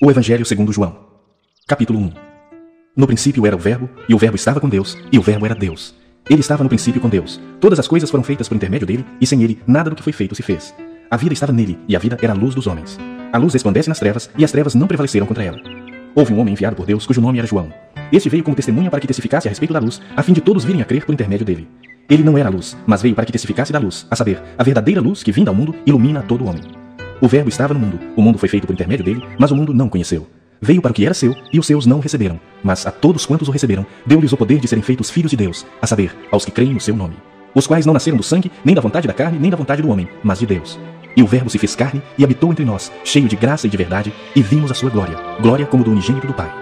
O Evangelho segundo João. Capítulo 1. No princípio era o Verbo, e o Verbo estava com Deus, e o Verbo era Deus. Ele estava no princípio com Deus. Todas as coisas foram feitas por intermédio dele, e sem ele nada do que foi feito se fez. A vida estava nele, e a vida era a luz dos homens. A luz resplandece nas trevas, e as trevas não prevaleceram contra ela. Houve um homem enviado por Deus, cujo nome era João. Este veio como testemunha para que testificasse a respeito da luz, a fim de todos virem a crer por intermédio dele. Ele não era a luz, mas veio para que testificasse da luz, a saber, a verdadeira luz que vinda ao mundo ilumina a todo homem. O Verbo estava no mundo, o mundo foi feito por intermédio dele, mas o mundo não conheceu. Veio para o que era seu, e os seus não o receberam, mas a todos quantos o receberam, deu-lhes o poder de serem feitos filhos de Deus, a saber, aos que creem no seu nome. Os quais não nasceram do sangue, nem da vontade da carne, nem da vontade do homem, mas de Deus. E o Verbo se fez carne e habitou entre nós, cheio de graça e de verdade, e vimos a sua glória, glória como do unigênito do Pai.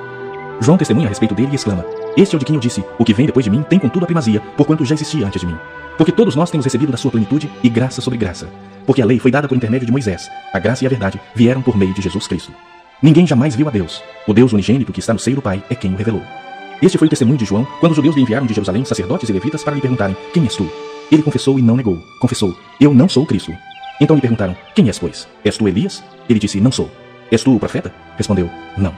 João testemunha a respeito dele e exclama: Este é o de quem eu disse, o que vem depois de mim tem contudo a primazia, porquanto já existia antes de mim. Porque todos nós temos recebido da sua plenitude e graça sobre graça. Porque a lei foi dada por intermédio de Moisés, a graça e a verdade vieram por meio de Jesus Cristo. Ninguém jamais viu a Deus. O Deus unigênito que está no seio do Pai é quem o revelou. Este foi o testemunho de João, quando os judeus lhe enviaram de Jerusalém sacerdotes e levitas para lhe perguntarem: Quem és tu? Ele confessou e não negou. Confessou: Eu não sou o Cristo. Então lhe perguntaram: Quem és, pois? És tu Elias? Ele disse: Não sou. És tu o profeta? Respondeu: Não.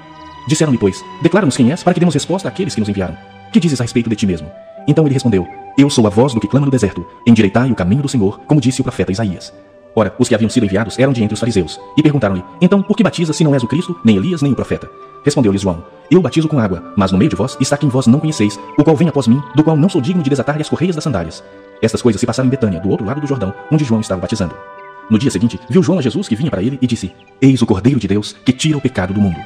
Disseram-lhe, pois: Declara-nos quem és, para que demos resposta àqueles que nos enviaram. Que dizes a respeito de ti mesmo? Então ele respondeu: Eu sou a voz do que clama no deserto, endireitai o caminho do Senhor, como disse o profeta Isaías. Ora, os que haviam sido enviados eram de entre os fariseus, e perguntaram-lhe: Então, por que batizas se não és o Cristo, nem Elias, nem o profeta? Respondeu-lhes João: Eu batizo com água, mas no meio de vós está quem vós não conheceis, o qual vem após mim, do qual não sou digno de desatar-lhe as correias das sandálias. Estas coisas se passaram em Betânia, do outro lado do Jordão, onde João estava batizando. No dia seguinte, viu João a Jesus que vinha para ele e disse: Eis o Cordeiro de Deus, que tira o pecado do mundo.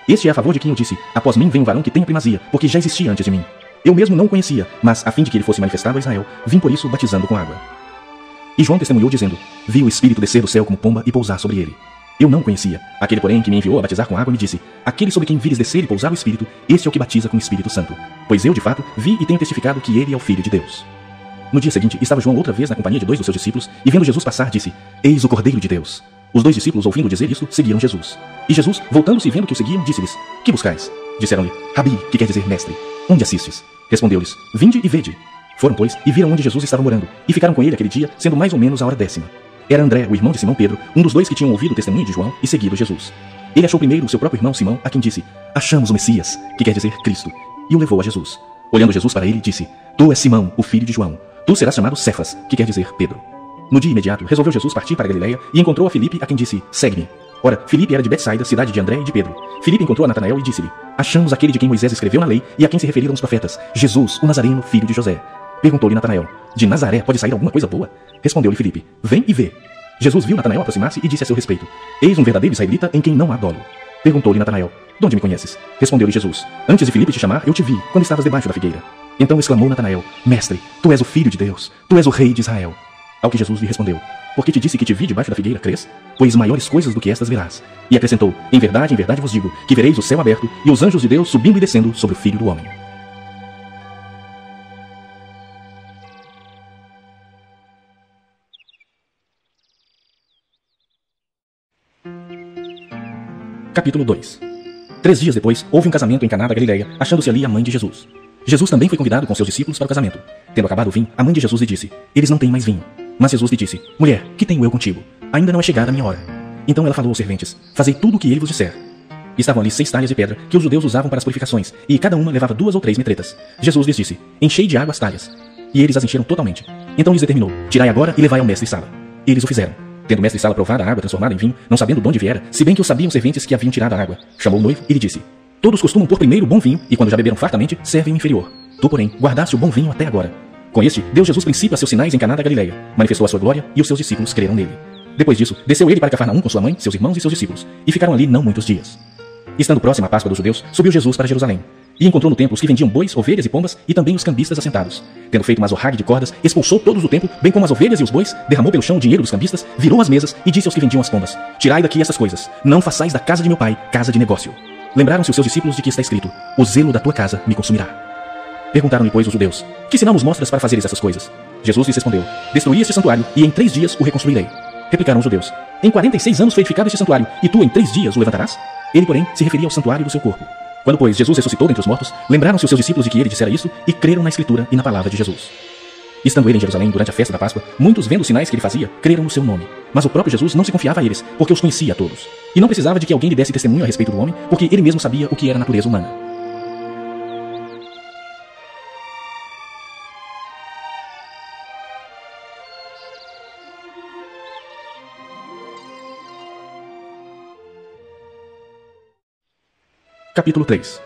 Este é a favor de quem eu disse: Após mim vem um varão que tem a primazia, porque já existia antes de mim. Eu mesmo não o conhecia, mas a fim de que ele fosse manifestado a Israel, vim por isso batizando com água. E João testemunhou dizendo: Vi o Espírito descer do céu como pomba e pousar sobre ele. Eu não o conhecia. Aquele, porém, que me enviou a batizar com água me disse: Aquele sobre quem vires descer e pousar o Espírito, este é o que batiza com o Espírito Santo. Pois eu, de fato, vi e tenho testificado que ele é o Filho de Deus. No dia seguinte, estava João outra vez na companhia de 2 dos seus discípulos, e vendo Jesus passar, disse: Eis o Cordeiro de Deus. Os 2 discípulos, ouvindo dizer isso, seguiram Jesus. E Jesus, voltando-se e vendo que o seguiam, disse-lhes: Que buscais? Disseram-lhe: Rabi, que quer dizer mestre. Onde assistes? Respondeu-lhes: Vinde e vede. Foram, pois, e viram onde Jesus estava morando, e ficaram com ele aquele dia, sendo mais ou menos a hora 10ª. Era André, o irmão de Simão Pedro, um dos 2 que tinham ouvido o testemunho de João e seguido Jesus. Ele achou primeiro o seu próprio irmão Simão, a quem disse: Achamos o Messias, que quer dizer Cristo, e o levou a Jesus. Olhando Jesus para ele, disse: Tu és Simão, o filho de João. Tu serás chamado Cefas, que quer dizer Pedro. No dia imediato, resolveu Jesus partir para a Galileia e encontrou a Filipe, a quem disse: Segue-me. Ora, Filipe era de Betsaida, cidade de André e de Pedro. Filipe encontrou a Natanael e disse-lhe: Achamos aquele de quem Moisés escreveu na lei e a quem se referiram os profetas, Jesus, o Nazareno, filho de José. Perguntou-lhe Natanael: De Nazaré pode sair alguma coisa boa? Respondeu-lhe Filipe: Vem e vê. Jesus viu Natanael aproximar-se e disse a seu respeito: Eis um verdadeiro israelita em quem não há dolo. Perguntou-lhe Natanael: De onde me conheces? Respondeu-lhe Jesus: Antes de Filipe te chamar, eu te vi, quando estavas debaixo da figueira. Então exclamou Natanael: Mestre, tu és o Filho de Deus, tu és o Rei de Israel. Ao que Jesus lhe respondeu: Porque te disse que te vi debaixo da figueira, crês? Pois maiores coisas do que estas verás. E acrescentou: em verdade vos digo, que vereis o céu aberto e os anjos de Deus subindo e descendo sobre o Filho do Homem. Capítulo 2. 3 dias depois, houve um casamento em Caná da Galileia, achando-se ali a mãe de Jesus. Jesus também foi convidado com seus discípulos para o casamento. Tendo acabado o vinho, a mãe de Jesus lhe disse: Eles não têm mais vinho. Mas Jesus lhe disse: Mulher, que tenho eu contigo? Ainda não é chegada a minha hora. Então ela falou aos serventes: Fazei tudo o que ele vos disser. Estavam ali 6 talhas de pedra, que os judeus usavam para as purificações, e cada uma levava 2 ou 3 metretas. Jesus lhes disse: Enchei de água as talhas. E eles as encheram totalmente. Então lhes determinou: Tirai agora e levai ao mestre-sala. Eles o fizeram. Tendo o mestre-sala provado a água transformada em vinho, não sabendo de onde viera, se bem que o sabiam os serventes que haviam tirado a água, chamou o noivo e lhe disse: Todos costumam pôr primeiro o bom vinho, e quando já beberam fartamente, servem o inferior. Tu, porém, guardaste o bom vinho até agora. Com este, deu Jesus princípio a seus sinais em Caná da Galileia, manifestou a sua glória, e os seus discípulos creram nele. Depois disso, desceu ele para Cafarnaum com sua mãe, seus irmãos e seus discípulos, e ficaram ali não muitos dias. Estando próxima a Páscoa dos judeus, subiu Jesus para Jerusalém, e encontrou no templo os que vendiam bois, ovelhas e pombas, e também os cambistas assentados. Tendo feito uma azorrague de cordas, expulsou todos do templo, bem como as ovelhas e os bois, derramou pelo chão o dinheiro dos cambistas, virou as mesas e disse aos que vendiam as pombas: Tirai daqui essas coisas, não façais da casa de meu pai casa de negócio. Lembraram-se os seus discípulos de que está escrito: O zelo da tua casa me consumirá. Perguntaram-lhe, pois, os judeus: Que sinal nos mostras para fazeres essas coisas? Jesus lhes respondeu: Destruí este santuário, e em 3 dias o reconstruirei. Replicaram os judeus: Em 46 anos foi edificado este santuário, e tu em 3 dias o levantarás? Ele, porém, se referia ao santuário do seu corpo. Quando, pois, Jesus ressuscitou dentre os mortos, lembraram-se os seus discípulos de que ele dissera isso, e creram na Escritura e na palavra de Jesus. Estando ele em Jerusalém durante a festa da Páscoa, muitos, vendo os sinais que ele fazia, creram no seu nome. Mas o próprio Jesus não se confiava a eles, porque os conhecia a todos. E não precisava de que alguém lhe desse testemunho a respeito do homem, porque ele mesmo sabia o que era a natureza humana. Capítulo 3.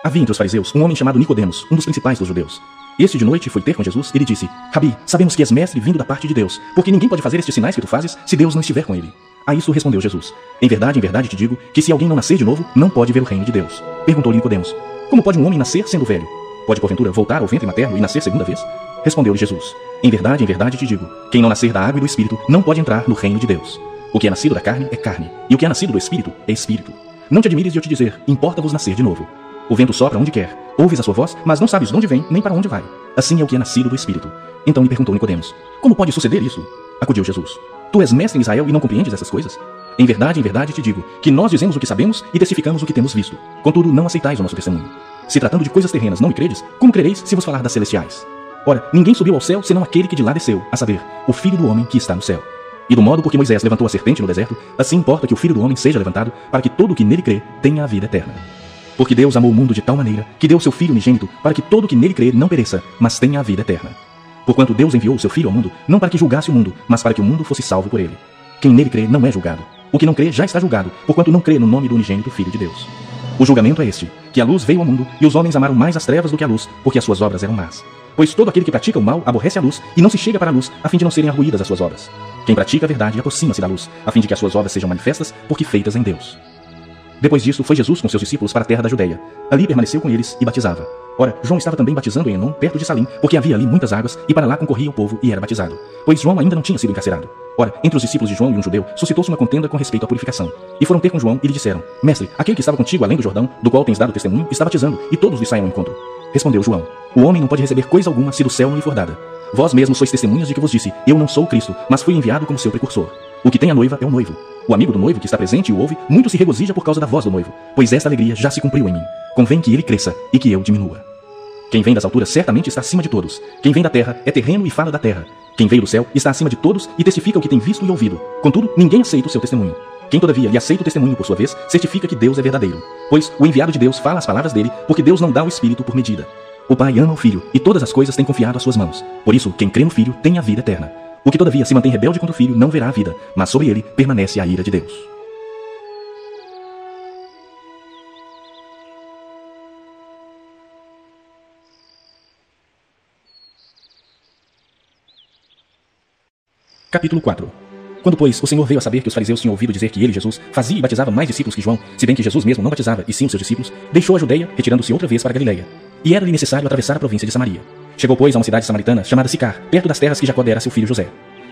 Havia entre os fariseus um homem chamado Nicodemos, um dos principais dos judeus. Este de noite foi ter com Jesus e lhe disse: Rabi, sabemos que és mestre vindo da parte de Deus, porque ninguém pode fazer estes sinais que tu fazes se Deus não estiver com ele. A isso respondeu Jesus: em verdade te digo, que se alguém não nascer de novo, não pode ver o reino de Deus. Perguntou-lhe Nicodemos: como pode um homem nascer sendo velho? Pode porventura voltar ao ventre materno e nascer segunda vez? Respondeu-lhe Jesus: em verdade te digo, quem não nascer da água e do Espírito não pode entrar no reino de Deus. O que é nascido da carne é carne, e o que é nascido do Espírito é Espírito. Não te admires de eu te dizer: importa-vos nascer de novo. O vento sopra onde quer, ouves a sua voz, mas não sabes de onde vem nem para onde vai. Assim é o que é nascido do Espírito. Então lhe perguntou Nicodemos: como pode suceder isso? Acudiu Jesus: tu és mestre em Israel e não compreendes essas coisas? Em verdade te digo, que nós dizemos o que sabemos e testificamos o que temos visto. Contudo, não aceitais o nosso testemunho. Se tratando de coisas terrenas não me credes, como crereis se vos falar das celestiais? Ora, ninguém subiu ao céu senão aquele que de lá desceu, a saber, o Filho do homem que está no céu. E do modo por que Moisés levantou a serpente no deserto, assim importa que o Filho do homem seja levantado, para que todo o que nele crê tenha a vida eterna. Porque Deus amou o mundo de tal maneira, que deu seu Filho unigênito, para que todo o que nele crê não pereça, mas tenha a vida eterna. Porquanto Deus enviou o seu Filho ao mundo, não para que julgasse o mundo, mas para que o mundo fosse salvo por ele. Quem nele crê não é julgado. O que não crê já está julgado, porquanto não crê no nome do unigênito Filho de Deus. O julgamento é este, que a luz veio ao mundo, e os homens amaram mais as trevas do que a luz, porque as suas obras eram más. Pois todo aquele que pratica o mal aborrece a luz, e não se chega para a luz, a fim de não serem arruídas as suas obras. Quem pratica a verdade aproxima-se da luz, a fim de que as suas obras sejam manifestas, porque feitas em Deus. Depois disso, foi Jesus com seus discípulos para a terra da Judeia. Ali permaneceu com eles e batizava. Ora, João estava também batizando em Enom, perto de Salim, porque havia ali muitas águas, e para lá concorria o povo e era batizado. Pois João ainda não tinha sido encarcerado. Ora, entre os discípulos de João e um judeu, suscitou-se uma contenda com respeito à purificação. E foram ter com João e lhe disseram: Mestre, aquele que estava contigo além do Jordão, do qual tens dado testemunho, está batizando, e todos lhe saem ao encontro. Respondeu João: o homem não pode receber coisa alguma se do céu não lhe for dada. Vós mesmos sois testemunhas de que vos disse: eu não sou o Cristo, mas fui enviado como seu precursor. O que tem a noiva é o noivo. O amigo do noivo que está presente e o ouve, muito se regozija por causa da voz do noivo, pois esta alegria já se cumpriu em mim. Convém que ele cresça e que eu diminua. Quem vem das alturas certamente está acima de todos. Quem vem da terra é terreno e fala da terra. Quem veio do céu está acima de todos e testifica o que tem visto e ouvido. Contudo, ninguém aceita o seu testemunho. Quem todavia lhe aceita o testemunho por sua vez, certifica que Deus é verdadeiro. Pois o enviado de Deus fala as palavras dele, porque Deus não dá o Espírito por medida. O Pai ama o Filho, e todas as coisas tem confiado às suas mãos. Por isso, quem crê no Filho tem a vida eterna. O que todavia se mantém rebelde contra o Filho não verá a vida, mas sobre ele permanece a ira de Deus. Capítulo 4. Quando, pois, o Senhor veio a saber que os fariseus tinham ouvido dizer que ele, Jesus, fazia e batizava mais discípulos que João, se bem que Jesus mesmo não batizava, e sim os seus discípulos, deixou a Judeia, retirando-se outra vez para a Galileia. E era-lhe necessário atravessar a província de Samaria. Chegou, pois, a uma cidade samaritana chamada Sicar, perto das terras que Jacó dera a seu filho José.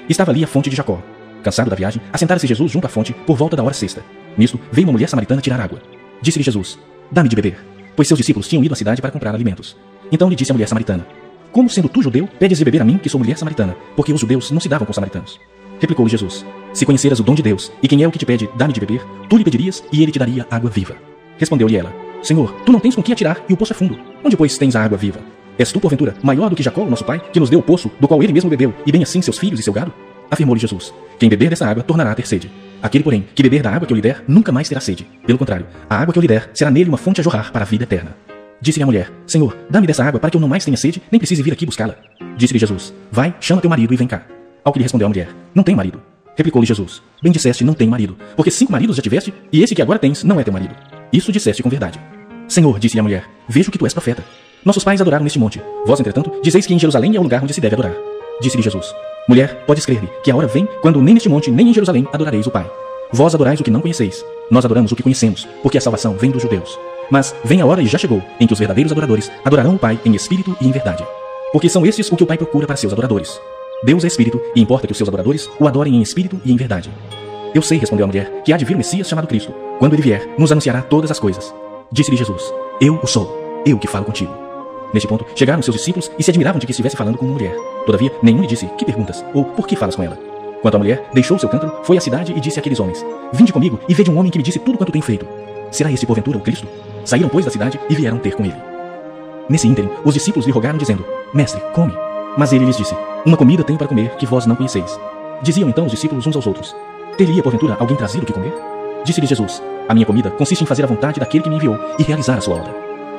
Estava ali a fonte de Jacó. Cansado da viagem, assentara-se Jesus junto à fonte por volta da hora sexta. Nisto, veio uma mulher samaritana tirar água. Disse-lhe Jesus: dá-me de beber, pois seus discípulos tinham ido à cidade para comprar alimentos. Então lhe disse a mulher samaritana: como sendo tu judeu, pedes de beber a mim, que sou mulher samaritana, porque os judeus não se davam com os samaritanos? Replicou-lhe Jesus: se conheceras o dom de Deus, e quem é o que te pede, dá-me de beber, tu lhe pedirias, e ele te daria água viva. Respondeu-lhe ela: Senhor, tu não tens com que atirar, e o poço é fundo. Onde, pois, tens a água viva? És tu, porventura, maior do que Jacó, nosso pai, que nos deu o poço, do qual ele mesmo bebeu, e bem assim seus filhos e seu gado? Afirmou-lhe Jesus: quem beber dessa água tornará a ter sede. Aquele, porém, que beber da água que eu lhe der, nunca mais terá sede. Pelo contrário, a água que eu lhe der será nele uma fonte a jorrar para a vida eterna. Disse-lhe a mulher: Senhor, dá-me dessa água para que eu não mais tenha sede, nem precise vir aqui buscá-la. Disse-lhe Jesus: vai, chama teu marido e vem cá. Ao que lhe respondeu a mulher: não tenho marido. Replicou-lhe Jesus: bem disseste, não tenho marido, porque 5 maridos já tiveste, e esse que agora tens não é teu marido. Isso disseste com verdade. Senhor, disse-lhe a mulher, vejo que tu és profeta. Nossos pais adoraram neste monte. Vós, entretanto, dizeis que em Jerusalém é o lugar onde se deve adorar. Disse-lhe Jesus: mulher, podes crer-me, que a hora vem, quando nem neste monte, nem em Jerusalém adorareis o Pai. Vós adorais o que não conheceis. Nós adoramos o que conhecemos, porque a salvação vem dos judeus. Mas vem a hora, e já chegou, em que os verdadeiros adoradores adorarão o Pai em espírito e em verdade. Porque são estes o que o Pai procura para seus adoradores. Deus é espírito, e importa que os seus adoradores o adorem em espírito e em verdade. Eu sei, respondeu a mulher, que há de vir o Messias chamado Cristo. Quando ele vier, nos anunciará todas as coisas. Disse-lhe Jesus: eu o sou, eu que falo contigo. Neste ponto, chegaram seus discípulos e se admiravam de que estivesse falando com uma mulher. Todavia, nenhum lhe disse: que perguntas? Ou por que falas com ela? Quanto à mulher, deixou o seu cântaro, foi à cidade e disse àqueles homens: vinde comigo e vede um homem que me disse tudo quanto tem feito. Será este porventura o Cristo? Saíram, pois, da cidade e vieram ter com ele. Nesse ínterim, os discípulos lhe rogaram, dizendo: mestre, come. Mas ele lhes disse: uma comida tenho para comer que vós não conheceis. Diziam então os discípulos uns aos outros: Teria, porventura, alguém trazido o que comer? Disse-lhe Jesus: A minha comida consiste em fazer a vontade daquele que me enviou e realizar a sua obra.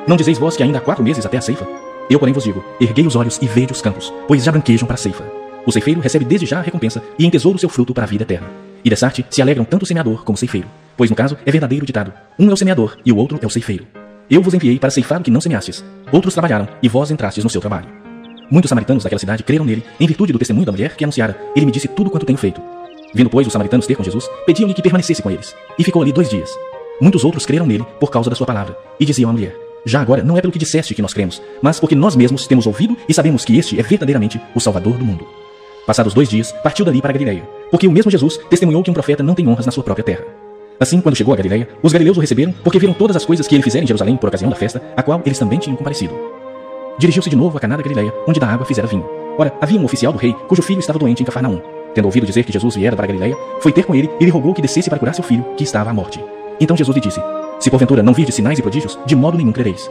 Não dizeis vós que ainda há 4 meses até a ceifa? Eu, porém, vos digo: erguei os olhos e vede os campos, pois já branquejam para a ceifa. O ceifeiro recebe desde já a recompensa e entesoura o seu fruto para a vida eterna. E dessa arte se alegram tanto o semeador como o ceifeiro, pois no caso é verdadeiro o ditado: um é o semeador e o outro é o ceifeiro. Eu vos enviei para ceifar o que não semeastes. Outros trabalharam e vós entrastes no seu trabalho. Muitos samaritanos daquela cidade creram nele, em virtude do testemunho da mulher que anunciara: Ele me disse tudo quanto tenho feito. Vindo, pois, os samaritanos ter com Jesus, pediam-lhe que permanecesse com eles. E ficou ali 2 dias. Muitos outros creram nele por causa da sua palavra, e diziam à mulher: Já agora não é pelo que disseste que nós cremos, mas porque nós mesmos temos ouvido e sabemos que este é verdadeiramente o Salvador do mundo. Passados 2 dias, partiu dali para a Galileia, porque o mesmo Jesus testemunhou que um profeta não tem honras na sua própria terra. Assim, quando chegou a Galileia, os galileus o receberam, porque viram todas as coisas que ele fizera em Jerusalém por ocasião da festa, a qual eles também tinham comparecido. Dirigiu-se de novo a Caná da Galileia, onde da água fizera vinho. Ora, havia um oficial do rei, cujo filho estava doente em Cafarnaum. Tendo ouvido dizer que Jesus viera para a Galileia, foi ter com ele e lhe rogou que descesse para curar seu filho, que estava à morte. Então Jesus lhe disse: Se porventura não virdes sinais e prodígios, de modo nenhum crereis.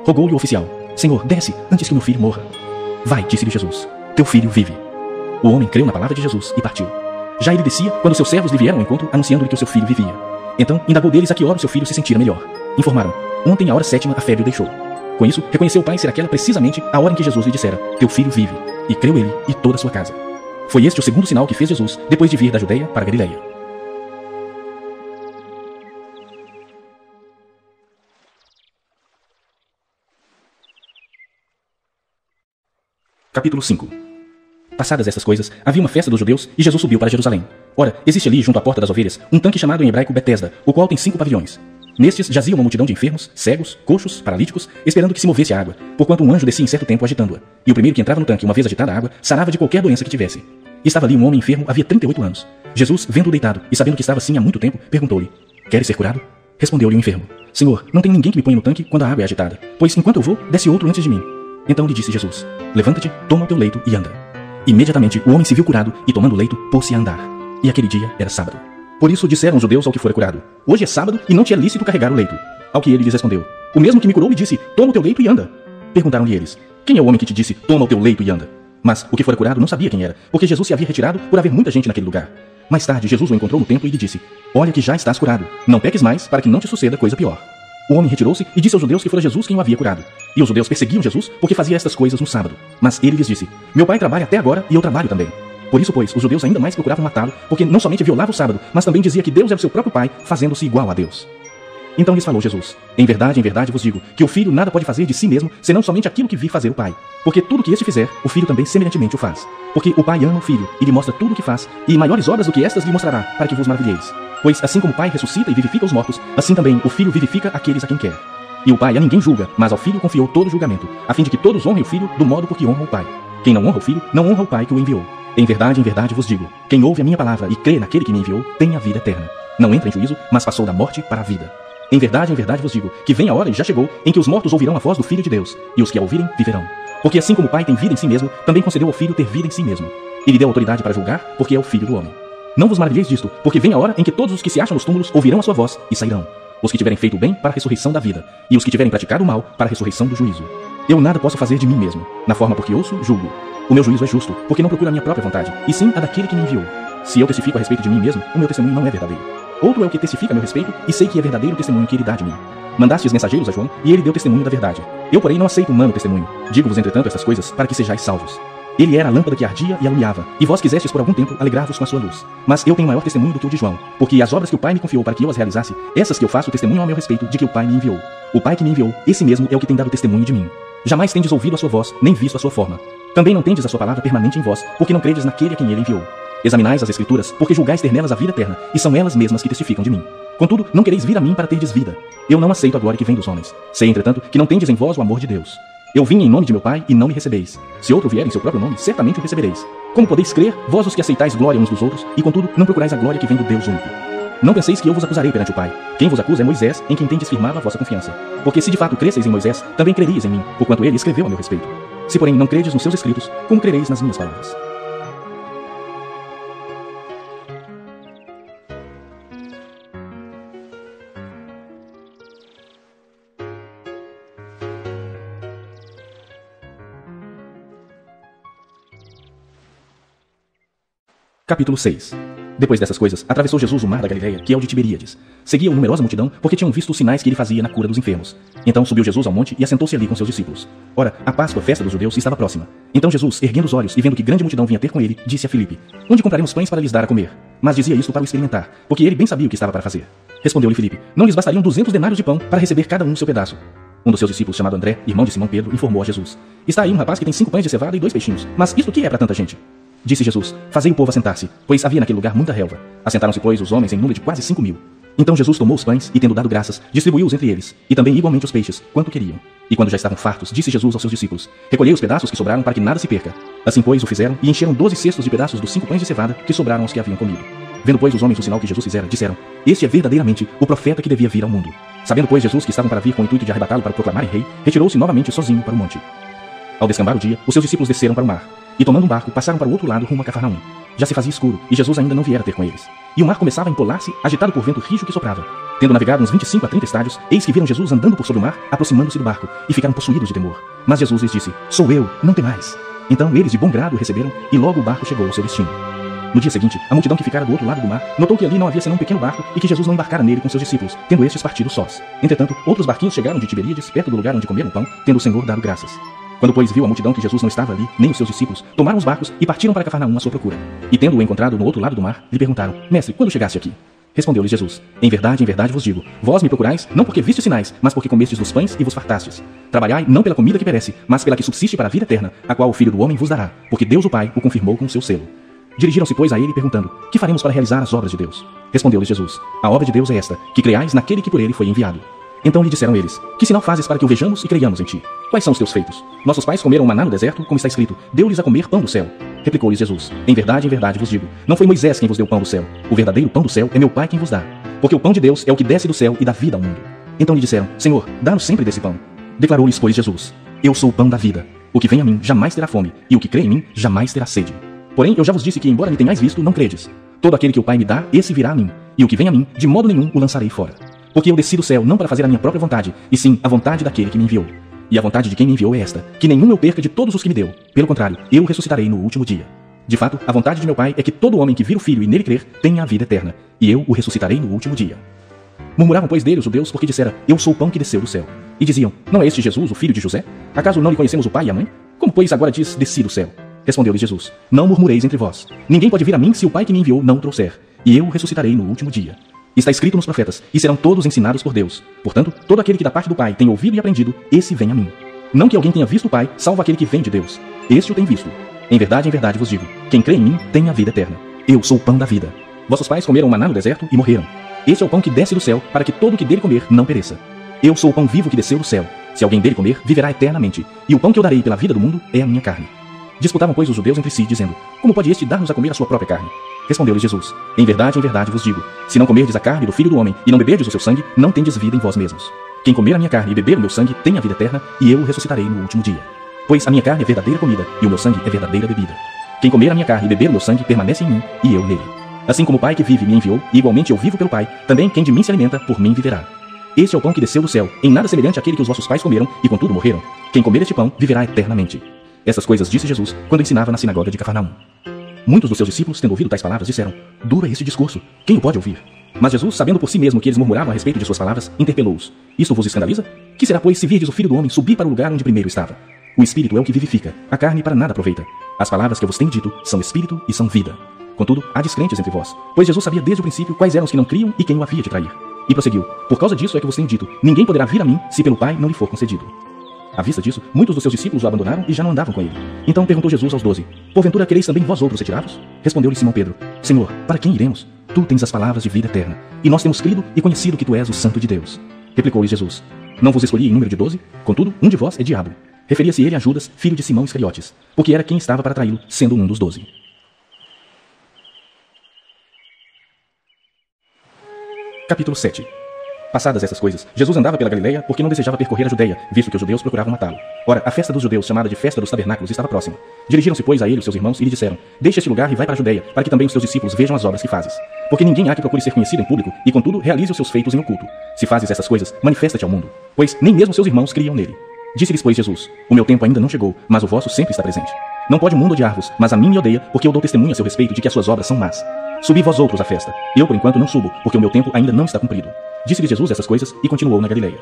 Rogou-lhe o oficial: Senhor, desce, antes que meu filho morra. Vai, disse-lhe Jesus, teu filho vive. O homem creu na palavra de Jesus e partiu. Já ele descia, quando seus servos lhe vieram ao encontro, anunciando-lhe que o seu filho vivia. Então indagou deles a que hora o seu filho se sentira melhor. Informaram: Ontem, à hora 7ª, a febre o deixou. Com isso, reconheceu o pai ser aquela precisamente a hora em que Jesus lhe dissera: Teu filho vive. E creu ele e toda a sua casa. Foi este o segundo sinal que fez Jesus, depois de vir da Judeia para a Galileia. Capítulo 5. Passadas estas coisas, havia uma festa dos judeus e Jesus subiu para Jerusalém. Ora, existe ali, junto à porta das ovelhas, um tanque chamado em hebraico Betesda, o qual tem 5 pavilhões. Nestes jazia uma multidão de enfermos, cegos, coxos, paralíticos, esperando que se movesse a água, porquanto um anjo descia em certo tempo agitando-a. E o primeiro que entrava no tanque, uma vez agitada a água, sarava de qualquer doença que tivesse. E estava ali um homem enfermo havia 38 anos. Jesus, vendo-o deitado e sabendo que estava assim há muito tempo, perguntou-lhe: Queres ser curado? Respondeu-lhe o enfermo: Senhor, não tem ninguém que me ponha no tanque quando a água é agitada, pois enquanto eu vou, desce outro antes de mim. Então lhe disse Jesus: Levanta-te, toma o teu leito e anda. Imediatamente o homem se viu curado e, tomando o leito, pôs-se a andar. E aquele dia era sábado. Por isso disseram os judeus ao que fora curado: Hoje é sábado e não te é lícito carregar o leito. Ao que ele lhes respondeu: O mesmo que me curou me disse: Toma o teu leito e anda. Perguntaram-lhe eles: Quem é o homem que te disse: Toma o teu leito e anda? Mas o que fora curado não sabia quem era, porque Jesus se havia retirado por haver muita gente naquele lugar. Mais tarde, Jesus o encontrou no templo e lhe disse: Olha que já estás curado. Não peques mais, para que não te suceda coisa pior. O homem retirou-se e disse aos judeus que fora Jesus quem o havia curado. E os judeus perseguiam Jesus porque fazia estas coisas no sábado. Mas ele lhes disse: Meu pai trabalha até agora e eu trabalho também. Por isso, pois, os judeus ainda mais procuravam matá-lo, porque não somente violava o sábado, mas também dizia que Deus era o seu próprio pai, fazendo-se igual a Deus. Então lhes falou Jesus: em verdade vos digo, que o filho nada pode fazer de si mesmo, senão somente aquilo que vi fazer o pai. Porque tudo que este fizer, o filho também semelhantemente o faz. Porque o pai ama o filho, e lhe mostra tudo o que faz, e maiores obras do que estas lhe mostrará, para que vos maravilheis. Pois assim como o pai ressuscita e vivifica os mortos, assim também o filho vivifica aqueles a quem quer. E o pai a ninguém julga, mas ao filho confiou todo o julgamento, a fim de que todos honrem o filho do modo por que honram o pai. Quem não honra o filho, não honra o pai que o enviou. Em verdade vos digo, quem ouve a minha palavra e crê naquele que me enviou, tem a vida eterna. Não entra em juízo, mas passou da morte para a vida. Em verdade vos digo, que vem a hora e já chegou, em que os mortos ouvirão a voz do Filho de Deus, e os que a ouvirem viverão. Porque assim como o Pai tem vida em si mesmo, também concedeu ao Filho ter vida em si mesmo. E lhe deu autoridade para julgar, porque é o Filho do homem. Não vos maravilheis disto, porque vem a hora em que todos os que se acham nos túmulos ouvirão a sua voz e sairão. Os que tiverem feito o bem para a ressurreição da vida, e os que tiverem praticado o mal para a ressurreição do juízo. Eu nada posso fazer de mim mesmo, na forma por que ouço, julgo. O meu juízo é justo, porque não procuro a minha própria vontade, e sim a daquele que me enviou. Se eu testifico a respeito de mim mesmo, o meu testemunho não é verdadeiro. Outro é o que testifica a meu respeito, e sei que é verdadeiro o testemunho que ele dá de mim. Mandastes mensageiros a João, e ele deu testemunho da verdade. Eu, porém, não aceito humano testemunho. Digo-vos, entretanto, estas coisas, para que sejais salvos. Ele era a lâmpada que ardia e alumiava, e vós quisestes por algum tempo alegrar-vos com a sua luz. Mas eu tenho maior testemunho do que o de João, porque as obras que o Pai me confiou para que eu as realizasse, essas que eu faço testemunho ao meu respeito de que o Pai me enviou. O Pai que me enviou, esse mesmo é o que tem dado testemunho de mim. Jamais tendes ouvido a sua voz, nem visto a sua forma. Também não tendes a sua palavra permanente em vós, porque não credes naquele a quem ele enviou. Examinais as Escrituras, porque julgais ter nelas a vida eterna, e são elas mesmas que testificam de mim. Contudo, não quereis vir a mim para terdes vida. Eu não aceito a glória que vem dos homens. Sei, entretanto, que não tendes em vós o amor de Deus. Eu vim em nome de meu Pai e não me recebeis. Se outro vier em seu próprio nome, certamente o recebereis. Como podeis crer, vós os que aceitais glória uns dos outros, e contudo não procurais a glória que vem do Deus único? Não penseis que eu vos acusarei perante o Pai. Quem vos acusa é Moisés, em quem tendes firmado a vossa confiança. Porque se de fato cresceis em Moisés, também creríeis em mim, porquanto ele escreveu a meu respeito. Se porém não credes nos seus escritos, como crereis nas minhas palavras? Capítulo 6. Depois dessas coisas, atravessou Jesus o mar da Galileia, que é o de Tiberíades. Seguia-o numerosa multidão, porque tinham visto os sinais que ele fazia na cura dos enfermos. Então subiu Jesus ao monte e assentou-se ali com seus discípulos. Ora, a Páscoa, festa dos judeus, estava próxima. Então Jesus, erguendo os olhos e vendo que grande multidão vinha ter com ele, disse a Filipe: Onde compraremos pães para lhes dar a comer? Mas dizia isto para o experimentar, porque ele bem sabia o que estava para fazer. Respondeu-lhe Filipe: Não lhes bastariam 200 denários de pão para receber cada um seu pedaço? Um dos seus discípulos, chamado André, irmão de Simão Pedro, informou a Jesus: Está aí um rapaz que tem 5 pães de cevada e 2 peixinhos. Mas isto que é para tanta gente? Disse Jesus: Fazei o povo assentar-se, pois havia naquele lugar muita relva. Assentaram-se, pois, os homens em número de quase 5.000. Então Jesus tomou os pães e, tendo dado graças, distribuiu-os entre eles, e também igualmente os peixes, quanto queriam. E quando já estavam fartos, disse Jesus aos seus discípulos: Recolhei os pedaços que sobraram para que nada se perca. Assim, pois, o fizeram e encheram 12 cestos de pedaços dos 5 pães de cevada que sobraram aos que haviam comido. Vendo, pois, os homens o sinal que Jesus fizera, disseram: Este é verdadeiramente o profeta que devia vir ao mundo. Sabendo, pois, Jesus que estavam para vir com o intuito de arrebatá-lo para proclamarem rei, retirou-se novamente sozinho para o monte. Ao descambar o dia, os seus discípulos desceram para o mar, e tomando um barco, passaram para o outro lado rumo a Cafarnaum. Já se fazia escuro, e Jesus ainda não viera ter com eles. E o mar começava a empolar-se, agitado por vento rijo que soprava. Tendo navegado uns 25 a 30 estádios, eis que viram Jesus andando por sobre o mar, aproximando-se do barco, e ficaram possuídos de temor. Mas Jesus lhes disse: Sou eu, não temais. Então eles de bom grado o receberam, e logo o barco chegou ao seu destino. No dia seguinte, a multidão que ficara do outro lado do mar notou que ali não havia senão um pequeno barco e que Jesus não embarcara nele com seus discípulos, tendo estes partido sós. Entretanto, outros barquinhos chegaram de Tiberíades, perto do lugar onde comeram pão, tendo o Senhor dado graças. Quando, pois, viu a multidão que Jesus não estava ali, nem os seus discípulos, tomaram os barcos e partiram para Cafarnaum à sua procura. E tendo-o encontrado no outro lado do mar, lhe perguntaram: Mestre, quando chegaste aqui? Respondeu-lhes Jesus: em verdade vos digo, vós me procurais, não porque vistes sinais, mas porque comestes dos pães e vos fartastes. Trabalhai não pela comida que perece, mas pela que subsiste para a vida eterna, a qual o Filho do Homem vos dará, porque Deus o Pai o confirmou com o seu selo. Dirigiram-se, pois, a ele, perguntando: Que faremos para realizar as obras de Deus? Respondeu-lhes Jesus: A obra de Deus é esta, que creiais naquele que por ele foi enviado. Então lhe disseram eles: Que sinal fazes para que o vejamos e creiamos em ti? Quais são os teus feitos? Nossos pais comeram maná no deserto, como está escrito: Deu-lhes a comer pão do céu. Replicou-lhes Jesus: em verdade vos digo, não foi Moisés quem vos deu pão do céu. O verdadeiro pão do céu é meu Pai quem vos dá. Porque o pão de Deus é o que desce do céu e dá vida ao mundo. Então lhe disseram: Senhor, dá-nos sempre desse pão. Declarou-lhes, pois, Jesus: Eu sou o pão da vida. O que vem a mim jamais terá fome, e o que crê em mim jamais terá sede. Porém, eu já vos disse que, embora me tenhais visto, não credes. Todo aquele que o Pai me dá, esse virá a mim, e o que vem a mim, de modo nenhum o lançarei fora. Porque eu desci do céu não para fazer a minha própria vontade, e sim a vontade daquele que me enviou. E a vontade de quem me enviou é esta, que nenhum eu perca de todos os que me deu. Pelo contrário, eu o ressuscitarei no último dia. De fato, a vontade de meu Pai é que todo homem que vir o Filho e nele crer tenha a vida eterna, e eu o ressuscitarei no último dia. Murmuravam, pois, dele os judeus, porque dissera: Eu sou o pão que desceu do céu. E diziam: Não é este Jesus, o filho de José? Acaso não lhe conhecemos o pai e a mãe? Como, pois, agora diz: Desci do céu? Respondeu-lhe Jesus: Não murmureis entre vós. Ninguém pode vir a mim se o Pai que me enviou não o trouxer, e eu o ressuscitarei no último dia. Está escrito nos profetas, e serão todos ensinados por Deus. Portanto, todo aquele que da parte do Pai tem ouvido e aprendido, esse vem a mim. Não que alguém tenha visto o Pai, salvo aquele que vem de Deus. Este o tem visto. Em verdade vos digo, quem crê em mim tem a vida eterna. Eu sou o pão da vida. Vossos pais comeram maná no deserto e morreram. Este é o pão que desce do céu, para que todo o que dele comer não pereça. Eu sou o pão vivo que desceu do céu. Se alguém dele comer, viverá eternamente. E o pão que eu darei pela vida do mundo é a minha carne. Disputavam, pois, os judeus entre si, dizendo: Como pode este dar-nos a comer a sua própria carne? Respondeu-lhe Jesus: Em verdade vos digo, se não comerdes a carne do Filho do Homem e não beberdes o seu sangue, não tendes vida em vós mesmos. Quem comer a minha carne e beber o meu sangue tem a vida eterna, e eu o ressuscitarei no último dia. Pois a minha carne é verdadeira comida, e o meu sangue é verdadeira bebida. Quem comer a minha carne e beber o meu sangue permanece em mim, e eu nele. Assim como o Pai que vive me enviou, e igualmente eu vivo pelo Pai, também quem de mim se alimenta, por mim viverá. Este é o pão que desceu do céu, em nada semelhante àquele que os vossos pais comeram, e contudo morreram. Quem comer este pão viverá eternamente. Essas coisas disse Jesus quando ensinava na sinagoga de Cafarnaum. Muitos dos seus discípulos, tendo ouvido tais palavras, disseram: Duro é esse discurso, quem o pode ouvir? Mas Jesus, sabendo por si mesmo que eles murmuravam a respeito de suas palavras, interpelou-os: Isto vos escandaliza? Que será, pois, se virdes o Filho do Homem subir para o lugar onde primeiro estava? O Espírito é o que vivifica, a carne para nada aproveita. As palavras que eu vos tenho dito são Espírito e são vida. Contudo, há descrentes entre vós, pois Jesus sabia desde o princípio quais eram os que não criam e quem o havia de trair. E prosseguiu: Por causa disso é que vos tenho dito, ninguém poderá vir a mim se pelo Pai não lhe for concedido. À vista disso, muitos dos seus discípulos o abandonaram e já não andavam com ele. Então perguntou Jesus aos 12: Porventura quereis também vós outros retirados? Respondeu-lhe Simão Pedro: Senhor, para quem iremos? Tu tens as palavras de vida eterna, e nós temos crido e conhecido que tu és o Santo de Deus. Replicou-lhe Jesus: Não vos escolhi em número de 12? Contudo, um de vós é diabo. Referia-se ele a Judas, filho de Simão Iscariotes, porque era quem estava para traí-lo, sendo um dos 12. Capítulo 7. Passadas essas coisas, Jesus andava pela Galileia porque não desejava percorrer a Judeia, visto que os judeus procuravam matá-lo. Ora, a festa dos judeus, chamada de Festa dos Tabernáculos, estava próxima. Dirigiram-se, pois, a ele os seus irmãos e lhe disseram: Deixa este lugar e vai para a Judeia, para que também os teus discípulos vejam as obras que fazes. Porque ninguém há que procure ser conhecido em público, e contudo realize os seus feitos em oculto. Se fazes essas coisas, manifesta-te ao mundo, pois nem mesmo seus irmãos criam nele. Disse-lhes, pois, Jesus: O meu tempo ainda não chegou, mas o vosso sempre está presente. Não pode o mundo odiar-vos, mas a mim me odeia, porque eu dou testemunho a seu respeito de que as suas obras são más. Subi vós outros à festa. Eu, por enquanto, não subo, porque o meu tempo ainda não está cumprido. Disse-lhe Jesus essas coisas e continuou na Galileia.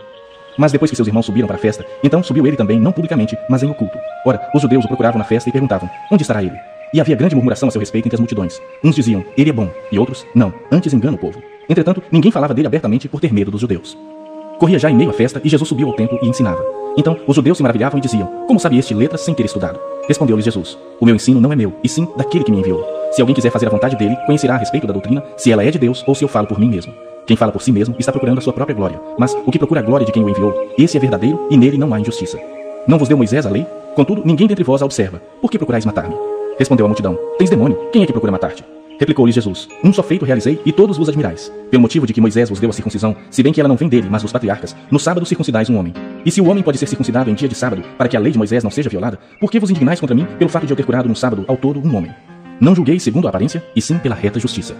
Mas depois que seus irmãos subiram para a festa, então subiu ele também, não publicamente, mas em oculto. Ora, os judeus o procuravam na festa e perguntavam: onde estará ele? E havia grande murmuração a seu respeito entre as multidões. Uns diziam: ele é bom, e outros: não, antes engana o povo. Entretanto, ninguém falava dele abertamente por ter medo dos judeus. Corria já em meio à festa, e Jesus subiu ao templo e ensinava. Então, os judeus se maravilhavam e diziam: como sabe este letras sem ter estudado? Respondeu-lhes Jesus: o meu ensino não é meu, e sim daquele que me enviou. Se alguém quiser fazer a vontade dele, conhecerá a respeito da doutrina, se ela é de Deus ou se eu falo por mim mesmo. Quem fala por si mesmo está procurando a sua própria glória, mas o que procura a glória de quem o enviou, esse é verdadeiro e nele não há injustiça. Não vos deu Moisés a lei? Contudo, ninguém dentre vós a observa. Por que procurais matar-me? Respondeu a multidão: tens demônio, quem é que procura matar-te? Replicou-lhes Jesus: um só feito realizei e todos vos admirais. Pelo motivo de que Moisés vos deu a circuncisão, se bem que ela não vem dele, mas dos patriarcas, no sábado circuncidais um homem. E se o homem pode ser circuncidado em dia de sábado, para que a lei de Moisés não seja violada, por que vos indignais contra mim pelo fato de eu ter curado no sábado ao todo um homem? Não julguei segundo a aparência, e sim pela reta justiça.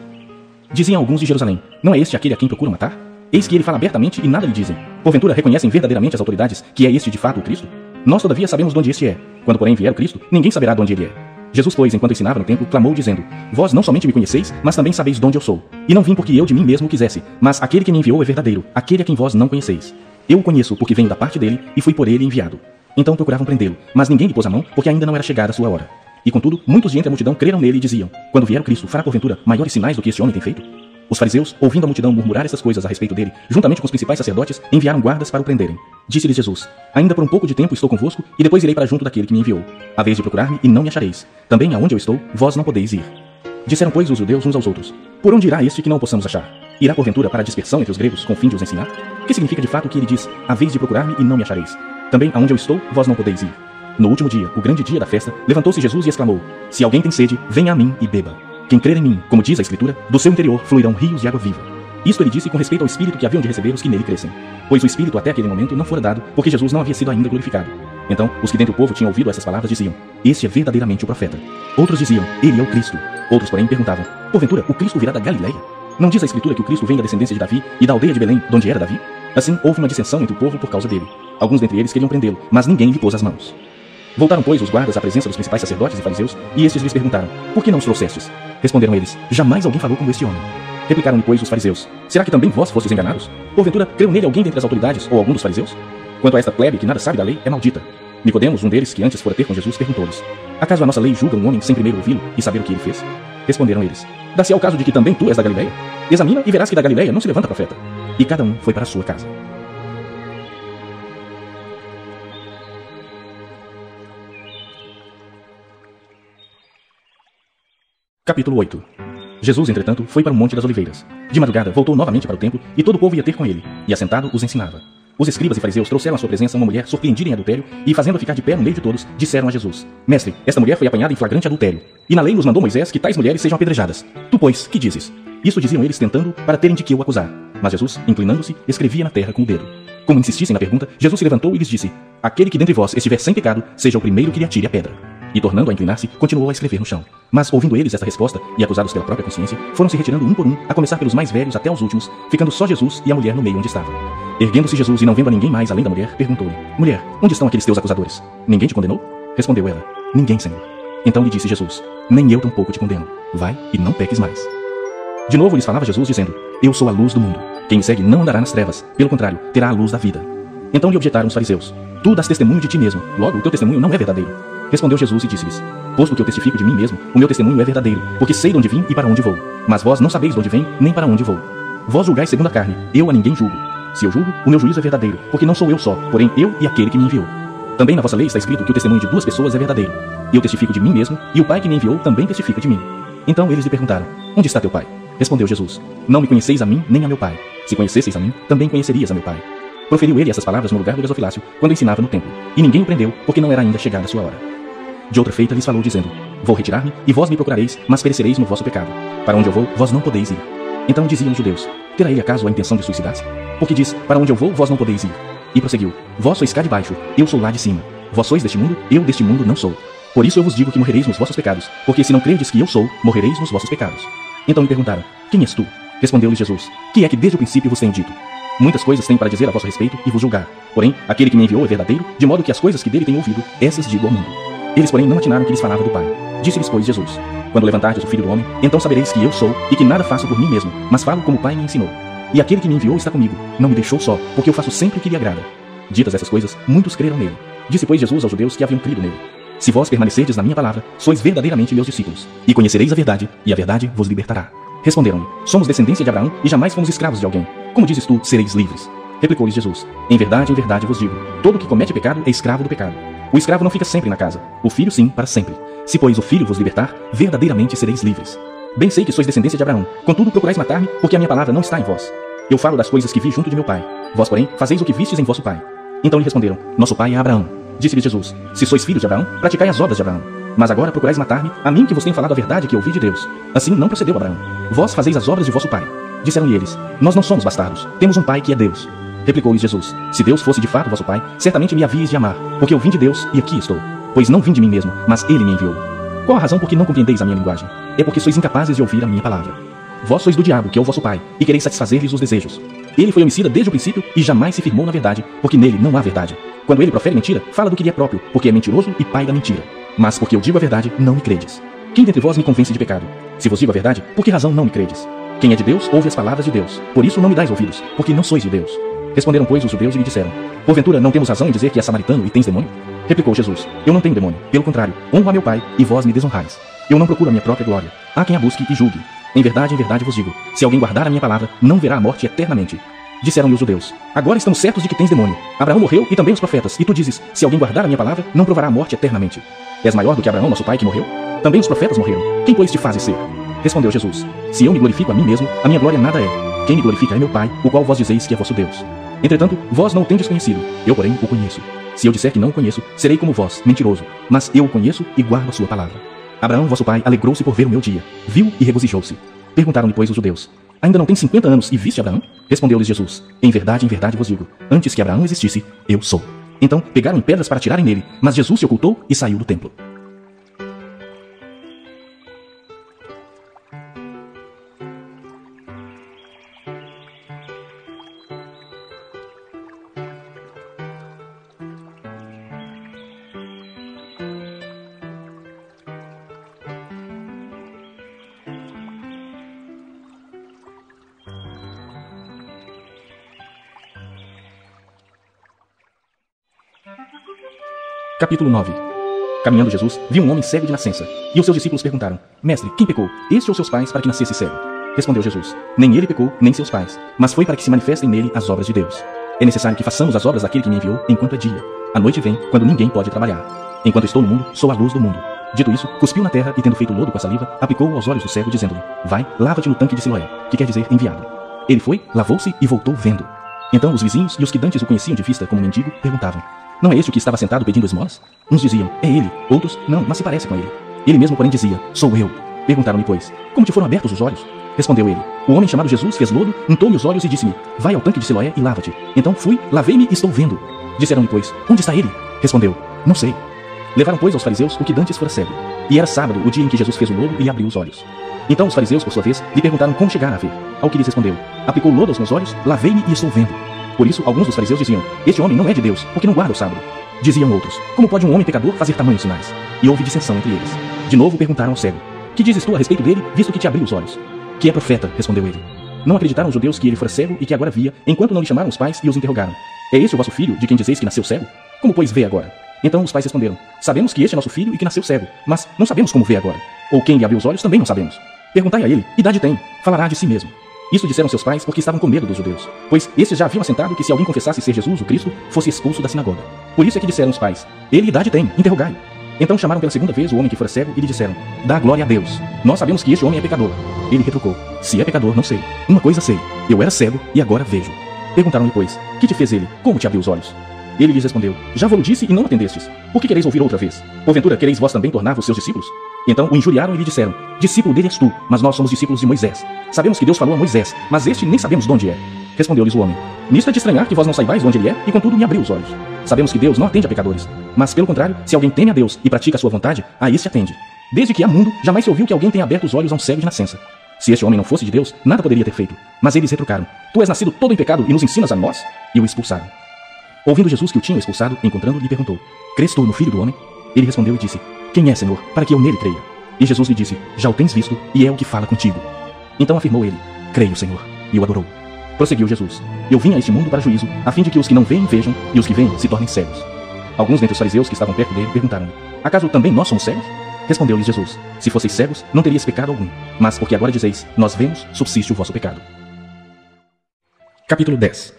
Diziam alguns de Jerusalém: não é este aquele a quem procuram matar? Eis que ele fala abertamente e nada lhe dizem. Porventura reconhecem verdadeiramente as autoridades que é este de fato o Cristo? Nós todavia sabemos de onde este é. Quando porém vier o Cristo, ninguém saberá de onde ele é. Jesus, pois, enquanto ensinava no templo, clamou dizendo: vós não somente me conheceis, mas também sabeis de onde eu sou. E não vim porque eu de mim mesmo quisesse, mas aquele que me enviou é verdadeiro, aquele a quem vós não conheceis. Eu o conheço porque venho da parte dele e fui por ele enviado. Então procuravam prendê-lo, mas ninguém lhe pôs a mão, porque ainda não era chegada a sua hora. E contudo, muitos de entre a multidão creram nele e diziam: quando vier o Cristo, fará porventura maiores sinais do que este homem tem feito? Os fariseus, ouvindo a multidão murmurar essas coisas a respeito dele, juntamente com os principais sacerdotes, enviaram guardas para o prenderem. Disse-lhes Jesus: ainda por um pouco de tempo estou convosco, e depois irei para junto daquele que me enviou. Haveis de procurar-me e não me achareis. Também aonde eu estou, vós não podeis ir. Disseram, pois, os judeus uns aos outros: por onde irá este que não o possamos achar? Irá porventura para a dispersão entre os gregos, com fim de os ensinar? Que significa de fato o que ele diz: haveis de procurar-me e não me achareis? Também aonde eu estou, vós não podeis ir. No último dia, o grande dia da festa, levantou-se Jesus e exclamou: se alguém tem sede, venha a mim e beba. Quem crer em mim, como diz a Escritura, do seu interior fluirão rios de água viva. Isto ele disse com respeito ao Espírito que haviam de receber os que nele crescem. Pois o Espírito até aquele momento não fora dado, porque Jesus não havia sido ainda glorificado. Então, os que dentre o povo tinham ouvido essas palavras diziam: este é verdadeiramente o profeta. Outros diziam: ele é o Cristo. Outros, porém, perguntavam: porventura, o Cristo virá da Galileia? Não diz a Escritura que o Cristo vem da descendência de Davi e da aldeia de Belém, donde era Davi? Assim, houve uma dissensão entre o povo por causa dele. Alguns dentre eles queriam prendê-lo, mas ninguém lhe pôs as mãos. Voltaram, pois, os guardas à presença dos principais sacerdotes e fariseus, e estes lhes perguntaram: por que não os trouxestes? Responderam eles: jamais alguém falou como este homem. Replicaram-lhe, pois, os fariseus: será que também vós fostes enganados? Porventura, creu nele alguém dentre as autoridades ou algum dos fariseus? Quanto a esta plebe que nada sabe da lei, é maldita. Nicodemos, um deles, que antes fora ter com Jesus, perguntou-lhes: acaso a nossa lei julga um homem sem primeiro ouvi-lo e saber o que ele fez? Responderam eles: dá-se ao caso de que também tu és da Galileia? Examina e verás que da Galileia não se levanta profeta. E cada um foi para a sua casa. Capítulo 8. Jesus, entretanto, foi para o Monte das Oliveiras. De madrugada, voltou novamente para o templo, e todo o povo ia ter com ele, e assentado os ensinava. Os escribas e fariseus trouxeram à sua presença uma mulher surpreendida em adultério, e fazendo-a ficar de pé no meio de todos, disseram a Jesus: mestre, esta mulher foi apanhada em flagrante adultério, e na lei nos mandou Moisés que tais mulheres sejam apedrejadas. Tu, pois, que dizes? Isso diziam eles tentando para terem de que o acusar. Mas Jesus, inclinando-se, escrevia na terra com o dedo. Como insistissem na pergunta, Jesus se levantou e lhes disse: aquele que dentre vós estiver sem pecado, seja o primeiro que lhe atire a pedra. E tornando a inclinar-se, continuou a escrever no chão. Mas, ouvindo eles esta resposta, e acusados pela própria consciência, foram se retirando um por um, a começar pelos mais velhos até os últimos, ficando só Jesus e a mulher no meio onde estava. Erguendo-se Jesus e não vendo a ninguém mais além da mulher, perguntou-lhe: mulher, onde estão aqueles teus acusadores? Ninguém te condenou? Respondeu ela: ninguém, Senhor. Então lhe disse Jesus: nem eu tampouco te condeno. Vai e não peques mais. De novo lhes falava Jesus, dizendo: eu sou a luz do mundo. Quem me segue não andará nas trevas, pelo contrário, terá a luz da vida. Então lhe objetaram os fariseus: tu dás testemunho de ti mesmo, logo o teu testemunho não é verdadeiro. Respondeu Jesus e disse-lhes: posto que eu testifico de mim mesmo, o meu testemunho é verdadeiro, porque sei de onde vim e para onde vou. Mas vós não sabeis de onde vem, nem para onde vou. Vós julgais segundo a carne, eu a ninguém julgo. Se eu julgo, o meu juízo é verdadeiro, porque não sou eu só, porém eu e aquele que me enviou. Também na vossa lei está escrito que o testemunho de duas pessoas é verdadeiro. Eu testifico de mim mesmo, e o Pai que me enviou também testifica de mim. Então eles lhe perguntaram: onde está teu Pai? Respondeu Jesus: não me conheceis a mim, nem a meu Pai. Se conhecesseis a mim, também conhecerias a meu Pai. Proferiu ele essas palavras no lugar do gasofilácio, quando ensinava no templo, e ninguém o prendeu, porque não era ainda chegada a sua hora. De outra feita lhes falou, dizendo: vou retirar-me, e vós me procurareis, mas perecereis no vosso pecado. Para onde eu vou, vós não podeis ir. Então diziam os judeus: terá ele acaso a intenção de suicidar-se? Porque diz: para onde eu vou, vós não podeis ir. E prosseguiu: vós sois cá de baixo, eu sou lá de cima. Vós sois deste mundo, eu deste mundo não sou. Por isso eu vos digo que morrereis nos vossos pecados, porque se não credes que eu sou, morrereis nos vossos pecados. Então lhe perguntaram: quem és tu? Respondeu-lhe Jesus: que é que desde o princípio vos tenho dito? Muitas coisas tenho para dizer a vosso respeito e vos julgar. Porém, aquele que me enviou é verdadeiro, de modo que as coisas que dele tenho ouvido, essas digo ao mundo. Eles, porém, não atinaram que lhes falava do Pai. Disse-lhes, pois, Jesus: Quando levantardes o Filho do Homem, então sabereis que eu sou, e que nada faço por mim mesmo, mas falo como o Pai me ensinou. E aquele que me enviou está comigo, não me deixou só, porque eu faço sempre o que lhe agrada. Ditas essas coisas, muitos creram nele. Disse, pois, Jesus aos judeus que haviam crido nele: Se vós permanecerdes na minha palavra, sois verdadeiramente meus discípulos, e conhecereis a verdade, e a verdade vos libertará. Responderam-lhe: Somos descendência de Abraão, e jamais fomos escravos de alguém. Como dizes tu, sereis livres? Replicou-lhes Jesus: em verdade vos digo, todo o que comete pecado é escravo do pecado. O escravo não fica sempre na casa, o filho sim, para sempre. Se, pois, o filho vos libertar, verdadeiramente sereis livres. Bem sei que sois descendência de Abraão, contudo procurais matar-me, porque a minha palavra não está em vós. Eu falo das coisas que vi junto de meu pai. Vós, porém, fazeis o que vistes em vosso pai. Então lhe responderam: Nosso pai é Abraão. Disse-lhe Jesus: Se sois filhos de Abraão, praticai as obras de Abraão. Mas agora procurais matar-me, a mim que vos tenho falado a verdade que ouvi de Deus. Assim não procedeu Abraão. Vós fazeis as obras de vosso pai. Disseram-lhe eles: Nós não somos bastardos, temos um pai que é Deus. Replicou-lhes Jesus: Se Deus fosse de fato vosso pai, certamente me havíeis de amar, porque eu vim de Deus e aqui estou. Pois não vim de mim mesmo, mas ele me enviou. Qual a razão por que não compreendeis a minha linguagem? É porque sois incapazes de ouvir a minha palavra. Vós sois do diabo, que é o vosso pai, e quereis satisfazer-lhes os desejos. Ele foi homicida desde o princípio e jamais se firmou na verdade, porque nele não há verdade. Quando ele profere mentira, fala do que lhe é próprio, porque é mentiroso e pai da mentira. Mas porque eu digo a verdade, não me credes. Quem dentre vós me convence de pecado? Se vos digo a verdade, por que razão não me credes? Quem é de Deus, ouve as palavras de Deus. Por isso não me dais ouvidos, porque não sois de Deus. Responderam, pois, os judeus e lhe disseram: Porventura não temos razão em dizer que és samaritano e tens demônio? Replicou Jesus: Eu não tenho demônio, pelo contrário, honro a meu Pai, e vós me desonrais. Eu não procuro a minha própria glória. Há quem a busque e julgue. Em verdade vos digo, se alguém guardar a minha palavra, não verá a morte eternamente. Disseram-lhe os judeus: Agora estamos certos de que tens demônio. Abraão morreu e também os profetas, e tu dizes: Se alguém guardar a minha palavra, não provará a morte eternamente. És maior do que Abraão, nosso pai, que morreu? Também os profetas morreram. Quem, pois, te fazes ser? Respondeu Jesus: Se eu me glorifico a mim mesmo, a minha glória nada é. Quem me glorifica é meu Pai, o qual vós dizeis que é vosso Deus. Entretanto, vós não o tendes conhecido, eu, porém, o conheço. Se eu disser que não o conheço, serei como vós, mentiroso. Mas eu o conheço e guardo a sua palavra. Abraão, vosso pai, alegrou-se por ver o meu dia. Viu e regozijou-se. Perguntaram-lhe, pois, os judeus: Ainda não tem 50 anos e viste Abraão? Respondeu-lhes Jesus: Em verdade vos digo, antes que Abraão existisse, eu sou. Então pegaram em pedras para atirarem nele, mas Jesus se ocultou e saiu do templo. Capítulo 9. Caminhando Jesus, viu um homem cego de nascença, e os seus discípulos perguntaram: Mestre, quem pecou, este ou seus pais, para que nascesse cego? Respondeu Jesus: Nem ele pecou, nem seus pais, mas foi para que se manifestem nele as obras de Deus. É necessário que façamos as obras daquele que me enviou enquanto é dia. A noite vem, quando ninguém pode trabalhar. Enquanto estou no mundo, sou a luz do mundo. Dito isso, cuspiu na terra e, tendo feito lodo com a saliva, aplicou aos olhos do cego, dizendo-lhe: Vai, lava-te no tanque de Siloé, que quer dizer enviado. Ele foi, lavou-se e voltou vendo. Então os vizinhos e os que dantes o conheciam de vista como mendigo perguntavam: Não é este o que estava sentado pedindo esmolas? Uns diziam: É ele. Outros: Não, mas se parece com ele. Ele mesmo, porém, dizia: Sou eu. Perguntaram-lhe, pois: Como te foram abertos os olhos? Respondeu ele: O homem chamado Jesus fez lodo, untou-me os olhos e disse-me: Vai ao tanque de Siloé e lava-te. Então fui, lavei-me e estou vendo. Disseram-lhe, pois: Onde está ele? Respondeu: Não sei. Levaram, pois, aos fariseus o que dantes fora cego. E era sábado, o dia em que Jesus fez o lodo e lhe abriu os olhos. Então os fariseus, por sua vez, lhe perguntaram como chegar a ver. Ao que lhes respondeu: Aplicou lodo aos meus olhos, lavei-me e estou vendo. Por isso, alguns dos fariseus diziam: Este homem não é de Deus, porque não guarda o sábado. Diziam outros: Como pode um homem pecador fazer tamanhos sinais? E houve dissensão entre eles. De novo perguntaram ao cego: Que dizes tu a respeito dele, visto que te abriu os olhos? Que é profeta, respondeu ele. Não acreditaram os judeus que ele fora cego e que agora via, enquanto não lhe chamaram os pais e os interrogaram: É este o vosso filho, de quem dizeis que nasceu cego? Como, pois, vê agora? Então os pais responderam: Sabemos que este é nosso filho e que nasceu cego, mas não sabemos como vê agora. Ou quem lhe abriu os olhos também não sabemos. Perguntai a ele: idade tem? Falará de si mesmo. Isso disseram seus pais porque estavam com medo dos judeus, pois estes já haviam assentado que se alguém confessasse ser Jesus, o Cristo, fosse expulso da sinagoga. Por isso é que disseram os pais: Ele idade tem, interrogai-o. Então chamaram pela segunda vez o homem que fora cego e lhe disseram: Dá glória a Deus. Nós sabemos que este homem é pecador. Ele retrucou: Se é pecador, não sei. Uma coisa sei: eu era cego e agora vejo. Perguntaram-lhe, pois: Que te fez ele? Como te abriu os olhos? Ele lhes respondeu: Já vos disse e não atendestes. Por que quereis ouvir outra vez? Porventura quereis vós também tornar-vos seus discípulos? Então o injuriaram e lhe disseram: Discípulo dele és tu, mas nós somos discípulos de Moisés. Sabemos que Deus falou a Moisés, mas este nem sabemos de onde é. Respondeu-lhes o homem: Nisto é de estranhar que vós não saibais de onde ele é, e contudo me abriu os olhos. Sabemos que Deus não atende a pecadores, mas pelo contrário, se alguém teme a Deus e pratica a sua vontade, a este atende. Desde que há mundo, jamais se ouviu que alguém tenha aberto os olhos a um cego de nascença. Se este homem não fosse de Deus, nada poderia ter feito. Mas eles retrucaram: Tu és nascido todo em pecado e nos ensinas a nós? E o expulsaram. Ouvindo Jesus que o tinham expulsado, encontrando-o, lhe perguntou: Crês tu no Filho do Homem? Ele respondeu e disse: Quem é, Senhor, para que eu nele creia? E Jesus lhe disse: Já o tens visto, e é o que fala contigo. Então afirmou ele: Creio, Senhor, e o adorou. Prosseguiu Jesus: Eu vim a este mundo para juízo, a fim de que os que não veem vejam, e os que veem se tornem cegos. Alguns dentre os fariseus que estavam perto dele perguntaram-lhe: Acaso também nós somos cegos? Respondeu-lhes Jesus: Se fosseis cegos, não teríeis pecado algum. Mas porque agora dizeis: Nós vemos, subsiste o vosso pecado. Capítulo 10.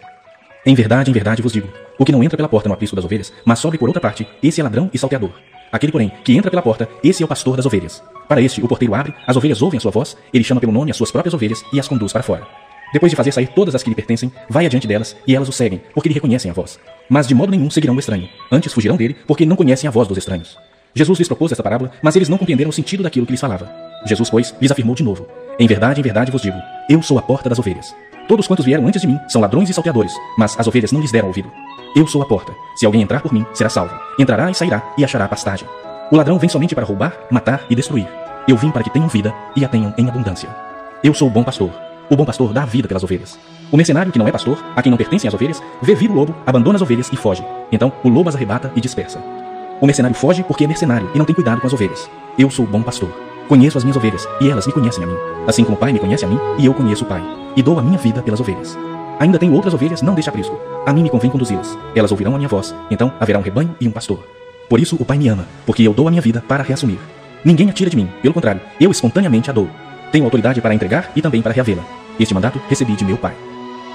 Em verdade vos digo: o que não entra pela porta no aprisco das ovelhas, mas sobe por outra parte, esse é ladrão e salteador. Aquele, porém, que entra pela porta, esse é o pastor das ovelhas. Para este, o porteiro abre, as ovelhas ouvem a sua voz, ele chama pelo nome as suas próprias ovelhas e as conduz para fora. Depois de fazer sair todas as que lhe pertencem, vai adiante delas, e elas o seguem, porque lhe reconhecem a voz. Mas de modo nenhum seguirão o estranho, antes fugirão dele, porque não conhecem a voz dos estranhos. Jesus lhes propôs esta parábola, mas eles não compreenderam o sentido daquilo que lhes falava. Jesus, pois, lhes afirmou de novo: Em verdade vos digo: eu sou a porta das ovelhas. Todos quantos vieram antes de mim são ladrões e salteadores, mas as ovelhas não lhes deram ouvido. Eu sou a porta. Se alguém entrar por mim, será salvo. Entrará e sairá, e achará pastagem. O ladrão vem somente para roubar, matar e destruir. Eu vim para que tenham vida, e a tenham em abundância. Eu sou o bom pastor. O bom pastor dá a vida pelas ovelhas. O mercenário que não é pastor, a quem não pertencem as ovelhas, vê vir o lobo, abandona as ovelhas e foge. Então o lobo as arrebata e dispersa. O mercenário foge porque é mercenário e não tem cuidado com as ovelhas. Eu sou o bom pastor. Conheço as minhas ovelhas, e elas me conhecem a mim. Assim como o Pai me conhece a mim, e eu conheço o Pai. E dou a minha vida pelas ovelhas. Ainda tenho outras ovelhas, não deste aprisco. A mim me convém conduzi-las. Elas ouvirão a minha voz, então haverá um rebanho e um pastor. Por isso o Pai me ama, porque eu dou a minha vida para reassumir. Ninguém a tira de mim, pelo contrário, eu espontaneamente a dou. Tenho autoridade para entregar e também para reavê-la. Este mandato recebi de meu Pai.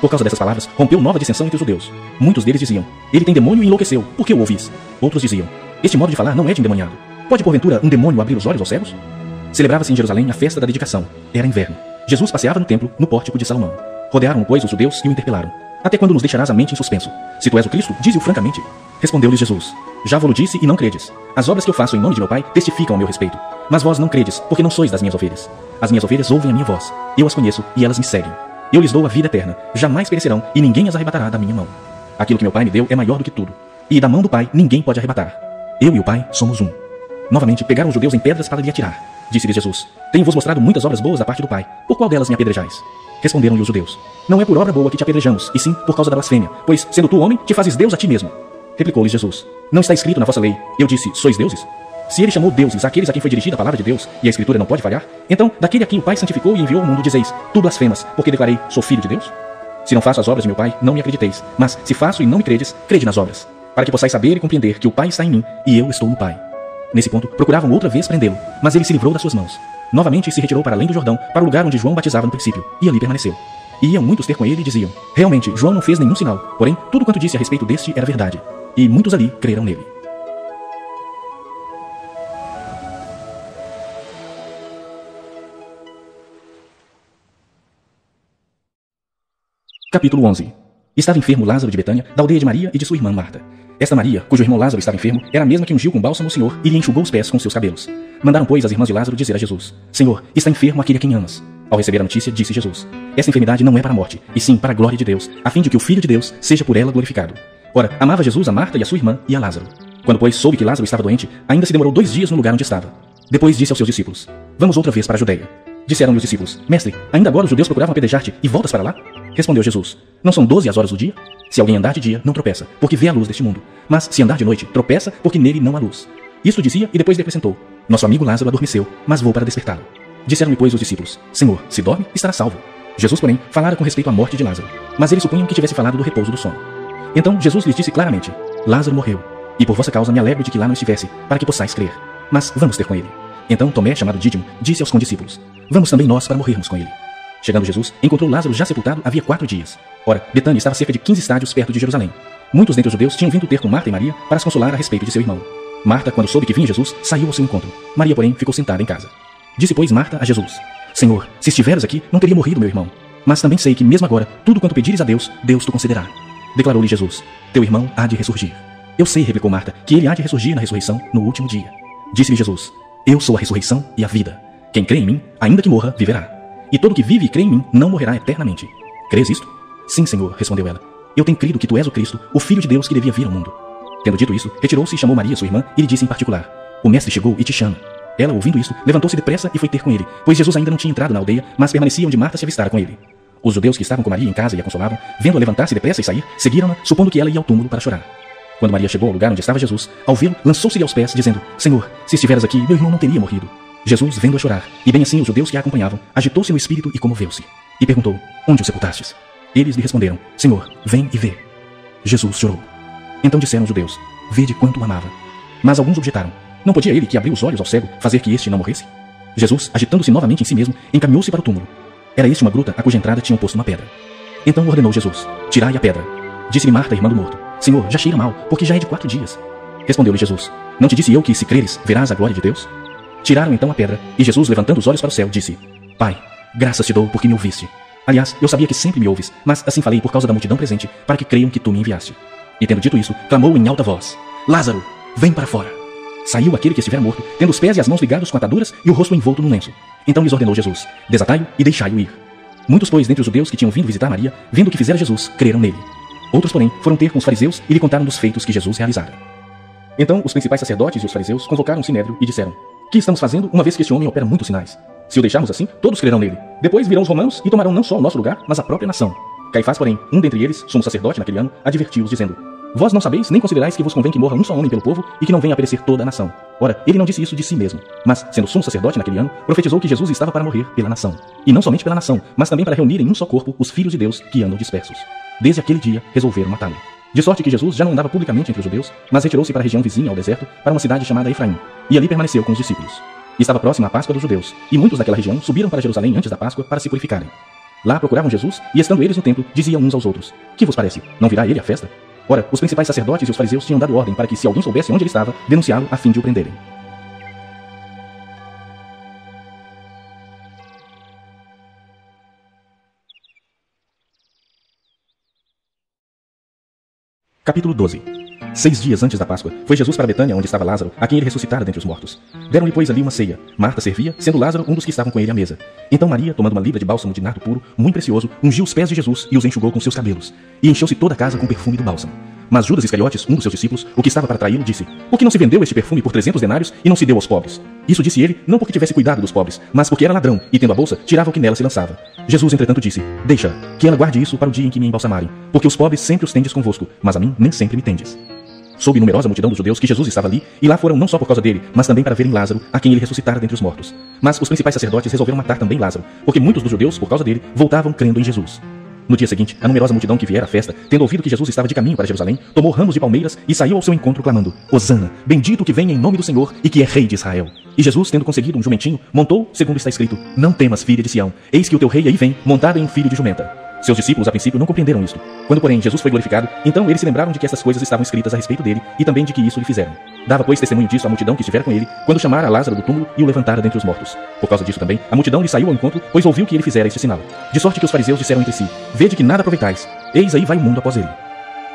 Por causa dessas palavras, rompeu nova dissensão entre os judeus. Muitos deles diziam: Ele tem demônio e enlouqueceu, por que o ouvis? Outros diziam: Este modo de falar não é de endemoniado. Pode porventura um demônio abrir os olhos aos cegos? Celebrava-se em Jerusalém a festa da dedicação. Era inverno. Jesus passeava no templo, no pórtico de Salomão. Rodearam-o, pois, os judeus e o interpelaram: Até quando nos deixarás a mente em suspenso? Se tu és o Cristo, dize-o francamente. Respondeu-lhes Jesus: Já vos disse e não credes. As obras que eu faço em nome de meu Pai testificam a meu respeito. Mas vós não credes, porque não sois das minhas ovelhas. As minhas ovelhas ouvem a minha voz. Eu as conheço e elas me seguem. Eu lhes dou a vida eterna. Jamais perecerão e ninguém as arrebatará da minha mão. Aquilo que meu Pai me deu é maior do que tudo. E da mão do Pai ninguém pode arrebatar. Eu e o Pai somos um. Novamente pegaram os judeus em pedras para lhe atirar. Disse-lhe Jesus: Tenho-vos mostrado muitas obras boas da parte do Pai. Por qual delas me apedrejais? Responderam-lhe os judeus: Não é por obra boa que te apedrejamos, e sim por causa da blasfêmia, pois, sendo tu homem, te fazes Deus a ti mesmo. Replicou-lhes Jesus: Não está escrito na vossa lei: Eu disse, sois deuses? Se ele chamou deuses aqueles a quem foi dirigida a palavra de Deus, e a Escritura não pode falhar, então, daquele a quem o Pai santificou e enviou ao mundo, dizeis: Tu blasfemas, porque declarei, sou filho de Deus? Se não faço as obras de meu Pai, não me acrediteis, mas se faço e não me credes, crede nas obras, para que possais saber e compreender que o Pai está em mim, e eu estou no Pai. Nesse ponto, procuravam outra vez prendê-lo, mas ele se livrou das suas mãos. Novamente se retirou para além do Jordão, para o lugar onde João batizava no princípio, e ali permaneceu. E iam muitos ter com ele e diziam: Realmente, João não fez nenhum sinal, porém, tudo quanto disse a respeito deste era verdade. E muitos ali creram nele. Capítulo 11. Estava enfermo Lázaro de Betânia, da aldeia de Maria e de sua irmã Marta. Esta Maria, cujo irmão Lázaro estava enfermo, era a mesma que ungiu com bálsamo o Senhor e lhe enxugou os pés com seus cabelos. Mandaram, pois, as irmãs de Lázaro dizer a Jesus: Senhor, está enfermo aquele a quem amas. Ao receber a notícia, disse Jesus: Esta enfermidade não é para a morte, e sim para a glória de Deus, a fim de que o Filho de Deus seja por ela glorificado. Ora, amava Jesus a Marta e a sua irmã e a Lázaro. Quando, pois, soube que Lázaro estava doente, ainda se demorou 2 dias no lugar onde estava. Depois disse aos seus discípulos: Vamos outra vez para a Judeia. Disseram-lhe os discípulos: Mestre, ainda agora os judeus procuravam apedrejar-te e voltas para lá? Respondeu Jesus: Não são 12 as horas do dia? Se alguém andar de dia, não tropeça, porque vê a luz deste mundo. Mas se andar de noite, tropeça, porque nele não há luz. Isto dizia e depois lhe acrescentou: Nosso amigo Lázaro adormeceu, mas vou para despertá-lo. Disseram-lhe, pois, os discípulos: Senhor, se dorme, estará salvo. Jesus, porém, falara com respeito à morte de Lázaro, mas eles supunham que tivesse falado do repouso do sono. Então Jesus lhes disse claramente: Lázaro morreu, e por vossa causa me alegro de que lá não estivesse, para que possais crer. Mas vamos ter com ele. Então Tomé, chamado Dídimo, disse aos condiscípulos: Vamos também nós para morrermos com ele. Chegando Jesus, encontrou Lázaro já sepultado havia 4 dias. Ora, Betânia estava a cerca de 15 estádios perto de Jerusalém. Muitos dentre os judeus tinham vindo ter com Marta e Maria para as consolar a respeito de seu irmão. Marta, quando soube que vinha Jesus, saiu ao seu encontro. Maria, porém, ficou sentada em casa. Disse, pois, Marta a Jesus: Senhor, se estiveres aqui, não teria morrido meu irmão. Mas também sei que, mesmo agora, tudo quanto pedires a Deus, Deus te concederá. Declarou-lhe Jesus: Teu irmão há de ressurgir. Eu sei, replicou Marta, que ele há de ressurgir na ressurreição no último dia. Disse-lhe Jesus: Eu sou a ressurreição e a vida. Quem crê em mim, ainda que morra, viverá. E todo que vive e crê em mim não morrerá eternamente. Crês isto? Sim, Senhor, respondeu ela. Eu tenho crido que tu és o Cristo, o Filho de Deus que devia vir ao mundo. Tendo dito isso, retirou-se e chamou Maria, sua irmã, e lhe disse em particular: O mestre chegou e te chama. Ela, ouvindo isso, levantou-se depressa e foi ter com ele, pois Jesus ainda não tinha entrado na aldeia, mas permanecia onde Marta se avistara com ele. Os judeus que estavam com Maria em casa e a consolavam, vendo-a levantar-se depressa e sair, seguiram-na, supondo que ela ia ao túmulo para chorar. Quando Maria chegou ao lugar onde estava Jesus, ao vê-lo, lançou-se-lhe aos pés, dizendo: Senhor, se estiveras aqui, meu irmão não teria morrido. Jesus, vendo-a chorar, e bem assim os judeus que a acompanhavam, agitou-se no espírito e comoveu-se. E perguntou: Onde o sepultastes? Eles lhe responderam: Senhor, vem e vê. Jesus chorou. Então disseram os judeus: Vede quanto o amava. Mas alguns objetaram: Não podia ele, que abriu os olhos ao cego, fazer que este não morresse? Jesus, agitando-se novamente em si mesmo, encaminhou-se para o túmulo. Era este uma gruta a cuja entrada tinham posto uma pedra. Então ordenou Jesus: Tirai a pedra. Disse-lhe Marta, irmã do morto: Senhor, já cheira mal, porque já é de 4 dias. Respondeu-lhe Jesus: Não te disse eu que, se creres, verás a glória de Deus? Tiraram então a pedra, e Jesus, levantando os olhos para o céu, disse: Pai, graças te dou porque me ouviste. Aliás, eu sabia que sempre me ouves, mas assim falei por causa da multidão presente, para que creiam que tu me enviaste. E tendo dito isso, clamou em alta voz: Lázaro, vem para fora. Saiu aquele que estivera morto, tendo os pés e as mãos ligados com ataduras e o rosto envolto num lenço. Então lhes ordenou Jesus: Desatai-o e deixai-o ir. Muitos, pois, dentre os judeus que tinham vindo visitar Maria, vendo o que fizera Jesus, creram nele. Outros, porém, foram ter com os fariseus e lhe contaram dos feitos que Jesus realizara. Então os principais sacerdotes e os fariseus convocaram um sinédrio e disseram: Que estamos fazendo, uma vez que este homem opera muitos sinais? Se o deixarmos assim, todos crerão nele. Depois virão os romanos e tomarão não só o nosso lugar, mas a própria nação. Caifás, porém, um dentre eles, sumo sacerdote naquele ano, advertiu-os, dizendo: Vós não sabeis, nem considerais que vos convém que morra um só homem pelo povo e que não venha a perecer toda a nação. Ora, ele não disse isso de si mesmo, mas, sendo sumo sacerdote naquele ano, profetizou que Jesus estava para morrer pela nação. E não somente pela nação, mas também para reunir em um só corpo os filhos de Deus que andam dispersos. Desde aquele dia, resolveram matá-lo. De sorte que Jesus já não andava publicamente entre os judeus, mas retirou-se para a região vizinha ao deserto, para uma cidade chamada Efraim, e ali permaneceu com os discípulos. Estava próxima a Páscoa dos judeus, e muitos daquela região subiram para Jerusalém antes da Páscoa para se purificarem. Lá procuravam Jesus, e estando eles no templo, diziam uns aos outros: Que vos parece? Não virá ele à festa? Ora, os principais sacerdotes e os fariseus tinham dado ordem para que, se alguém soubesse onde ele estava, denunciá-lo a fim de o prenderem. Capítulo 12. 6 dias antes da Páscoa, foi Jesus para Betânia, onde estava Lázaro, a quem ele ressuscitara dentre os mortos. Deram-lhe, pois, ali uma ceia. Marta servia, sendo Lázaro um dos que estavam com ele à mesa. Então Maria, tomando uma libra de bálsamo de nardo puro, muito precioso, ungiu os pés de Jesus e os enxugou com seus cabelos. E encheu-se toda a casa com o perfume do bálsamo. Mas Judas Iscariotes, um dos seus discípulos, o que estava para traí-lo, disse: Por que não se vendeu este perfume por 300 denários e não se deu aos pobres? Isso disse ele, não porque tivesse cuidado dos pobres, mas porque era ladrão, e tendo a bolsa, tirava o que nela se lançava. Jesus, entretanto, disse: Deixa, que ela guarde isso para o dia em que me embalsamarem, porque os pobres sempre os tendes convosco, mas a mim nem sempre me tendes. Soube numerosa multidão dos judeus que Jesus estava ali, e lá foram não só por causa dele, mas também para verem Lázaro, a quem ele ressuscitara dentre os mortos. Mas os principais sacerdotes resolveram matar também Lázaro, porque muitos dos judeus, por causa dele, voltavam crendo em Jesus. No dia seguinte, a numerosa multidão que viera à festa, tendo ouvido que Jesus estava de caminho para Jerusalém, tomou ramos de palmeiras e saiu ao seu encontro clamando: Hosana, bendito que vem em nome do Senhor e que é rei de Israel. E Jesus, tendo conseguido um jumentinho, montou, segundo está escrito: Não temas, filha de Sião, eis que o teu rei aí vem, montado em um filho de jumenta. Seus discípulos, a princípio, não compreenderam isto. Quando, porém, Jesus foi glorificado, então eles se lembraram de que estas coisas estavam escritas a respeito dele e também de que isso lhe fizeram. Dava, pois, testemunho disso a multidão que estivera com ele, quando chamara a Lázaro do túmulo e o levantara dentre os mortos. Por causa disso também, a multidão lhe saiu ao encontro, pois ouviu que ele fizera este sinal. De sorte que os fariseus disseram entre si: Vede que nada aproveitais. Eis aí vai o mundo após ele.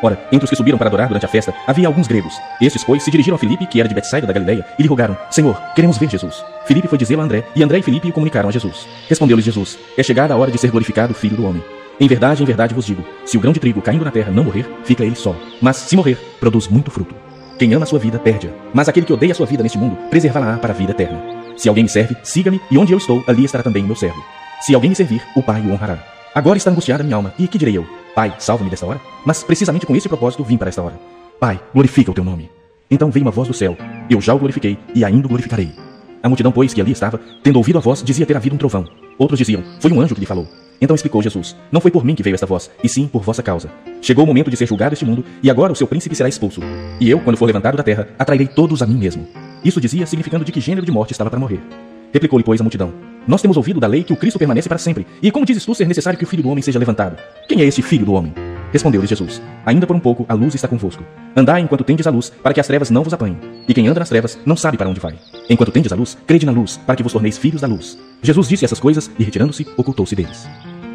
Ora, entre os que subiram para adorar durante a festa, havia alguns gregos. Estes, pois, se dirigiram a Filipe, que era de Betsaida da Galileia, e lhe rogaram: Senhor, queremos ver Jesus. Filipe foi dizê-lo a André, e André e Filipe o comunicaram a Jesus. Respondeu-lhes Jesus: É chegada a hora de ser glorificado o Filho do Homem. Em verdade vos digo, se o grão de trigo caindo na terra não morrer, fica ele só. Mas, se morrer, produz muito fruto. Quem ama a sua vida, perde-a. Mas aquele que odeia a sua vida neste mundo, preservá-la para a vida eterna. Se alguém me serve, siga-me, e onde eu estou, ali estará também o meu servo. Se alguém me servir, o Pai o honrará. Agora está angustiada minha alma, e que direi eu? Pai, salva-me desta hora? Mas precisamente com esse propósito vim para esta hora. Pai, glorifica o teu nome. Então veio uma voz do céu: Eu já o glorifiquei, e ainda o glorificarei. A multidão, pois, que ali estava, tendo ouvido a voz, dizia ter havido um trovão. Outros diziam: Foi um anjo que lhe falou. Então explicou Jesus: Não foi por mim que veio esta voz, e sim por vossa causa. Chegou o momento de ser julgado este mundo, e agora o seu príncipe será expulso. E eu, quando for levantado da terra, atrairei todos a mim mesmo. Isso dizia, significando de que gênero de morte estava para morrer. Replicou-lhe, pois, a multidão: Nós temos ouvido da lei que o Cristo permanece para sempre. E como dizes tu ser necessário que o Filho do Homem seja levantado? Quem é esse Filho do Homem? Respondeu-lhe Jesus: Ainda por um pouco a luz está convosco. Andai enquanto tendes a luz, para que as trevas não vos apanhem. E quem anda nas trevas não sabe para onde vai. Enquanto tendes a luz, crede na luz, para que vos torneis filhos da luz. Jesus disse essas coisas, e retirando-se, ocultou-se deles.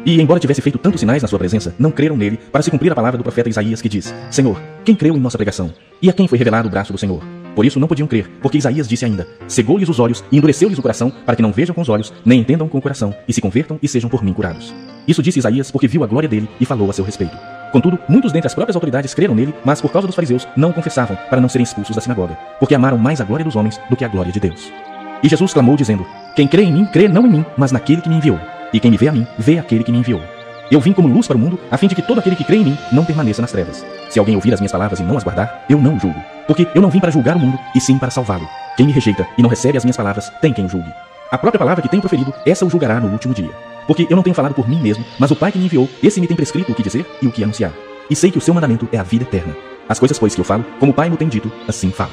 E, embora tivesse feito tantos sinais na sua presença, não creram nele, para se cumprir a palavra do profeta Isaías, que diz: Senhor, quem creu em nossa pregação? E a quem foi revelado o braço do Senhor? Por isso não podiam crer, porque Isaías disse ainda: Cegou-lhes os olhos e endureceu-lhes o coração, para que não vejam com os olhos, nem entendam com o coração, e se convertam e sejam por mim curados. Isso disse Isaías porque viu a glória dele e falou a seu respeito. Contudo, muitos dentre as próprias autoridades creram nele, mas por causa dos fariseus não o confessavam, para não serem expulsos da sinagoga, porque amaram mais a glória dos homens do que a glória de Deus. E Jesus clamou, dizendo: Quem crê em mim, crê não em mim, mas naquele que me enviou. E quem me vê a mim, vê aquele que me enviou. Eu vim como luz para o mundo, a fim de que todo aquele que crê em mim não permaneça nas trevas. Se alguém ouvir as minhas palavras e não as guardar, eu não o julgo. Porque eu não vim para julgar o mundo, e sim para salvá-lo. Quem me rejeita e não recebe as minhas palavras, tem quem o julgue. A própria palavra que tenho proferido, essa o julgará no último dia. Porque eu não tenho falado por mim mesmo, mas o Pai que me enviou, esse me tem prescrito o que dizer e o que anunciar. E sei que o seu mandamento é a vida eterna. As coisas, pois, que eu falo, como o Pai me tem dito, assim falo.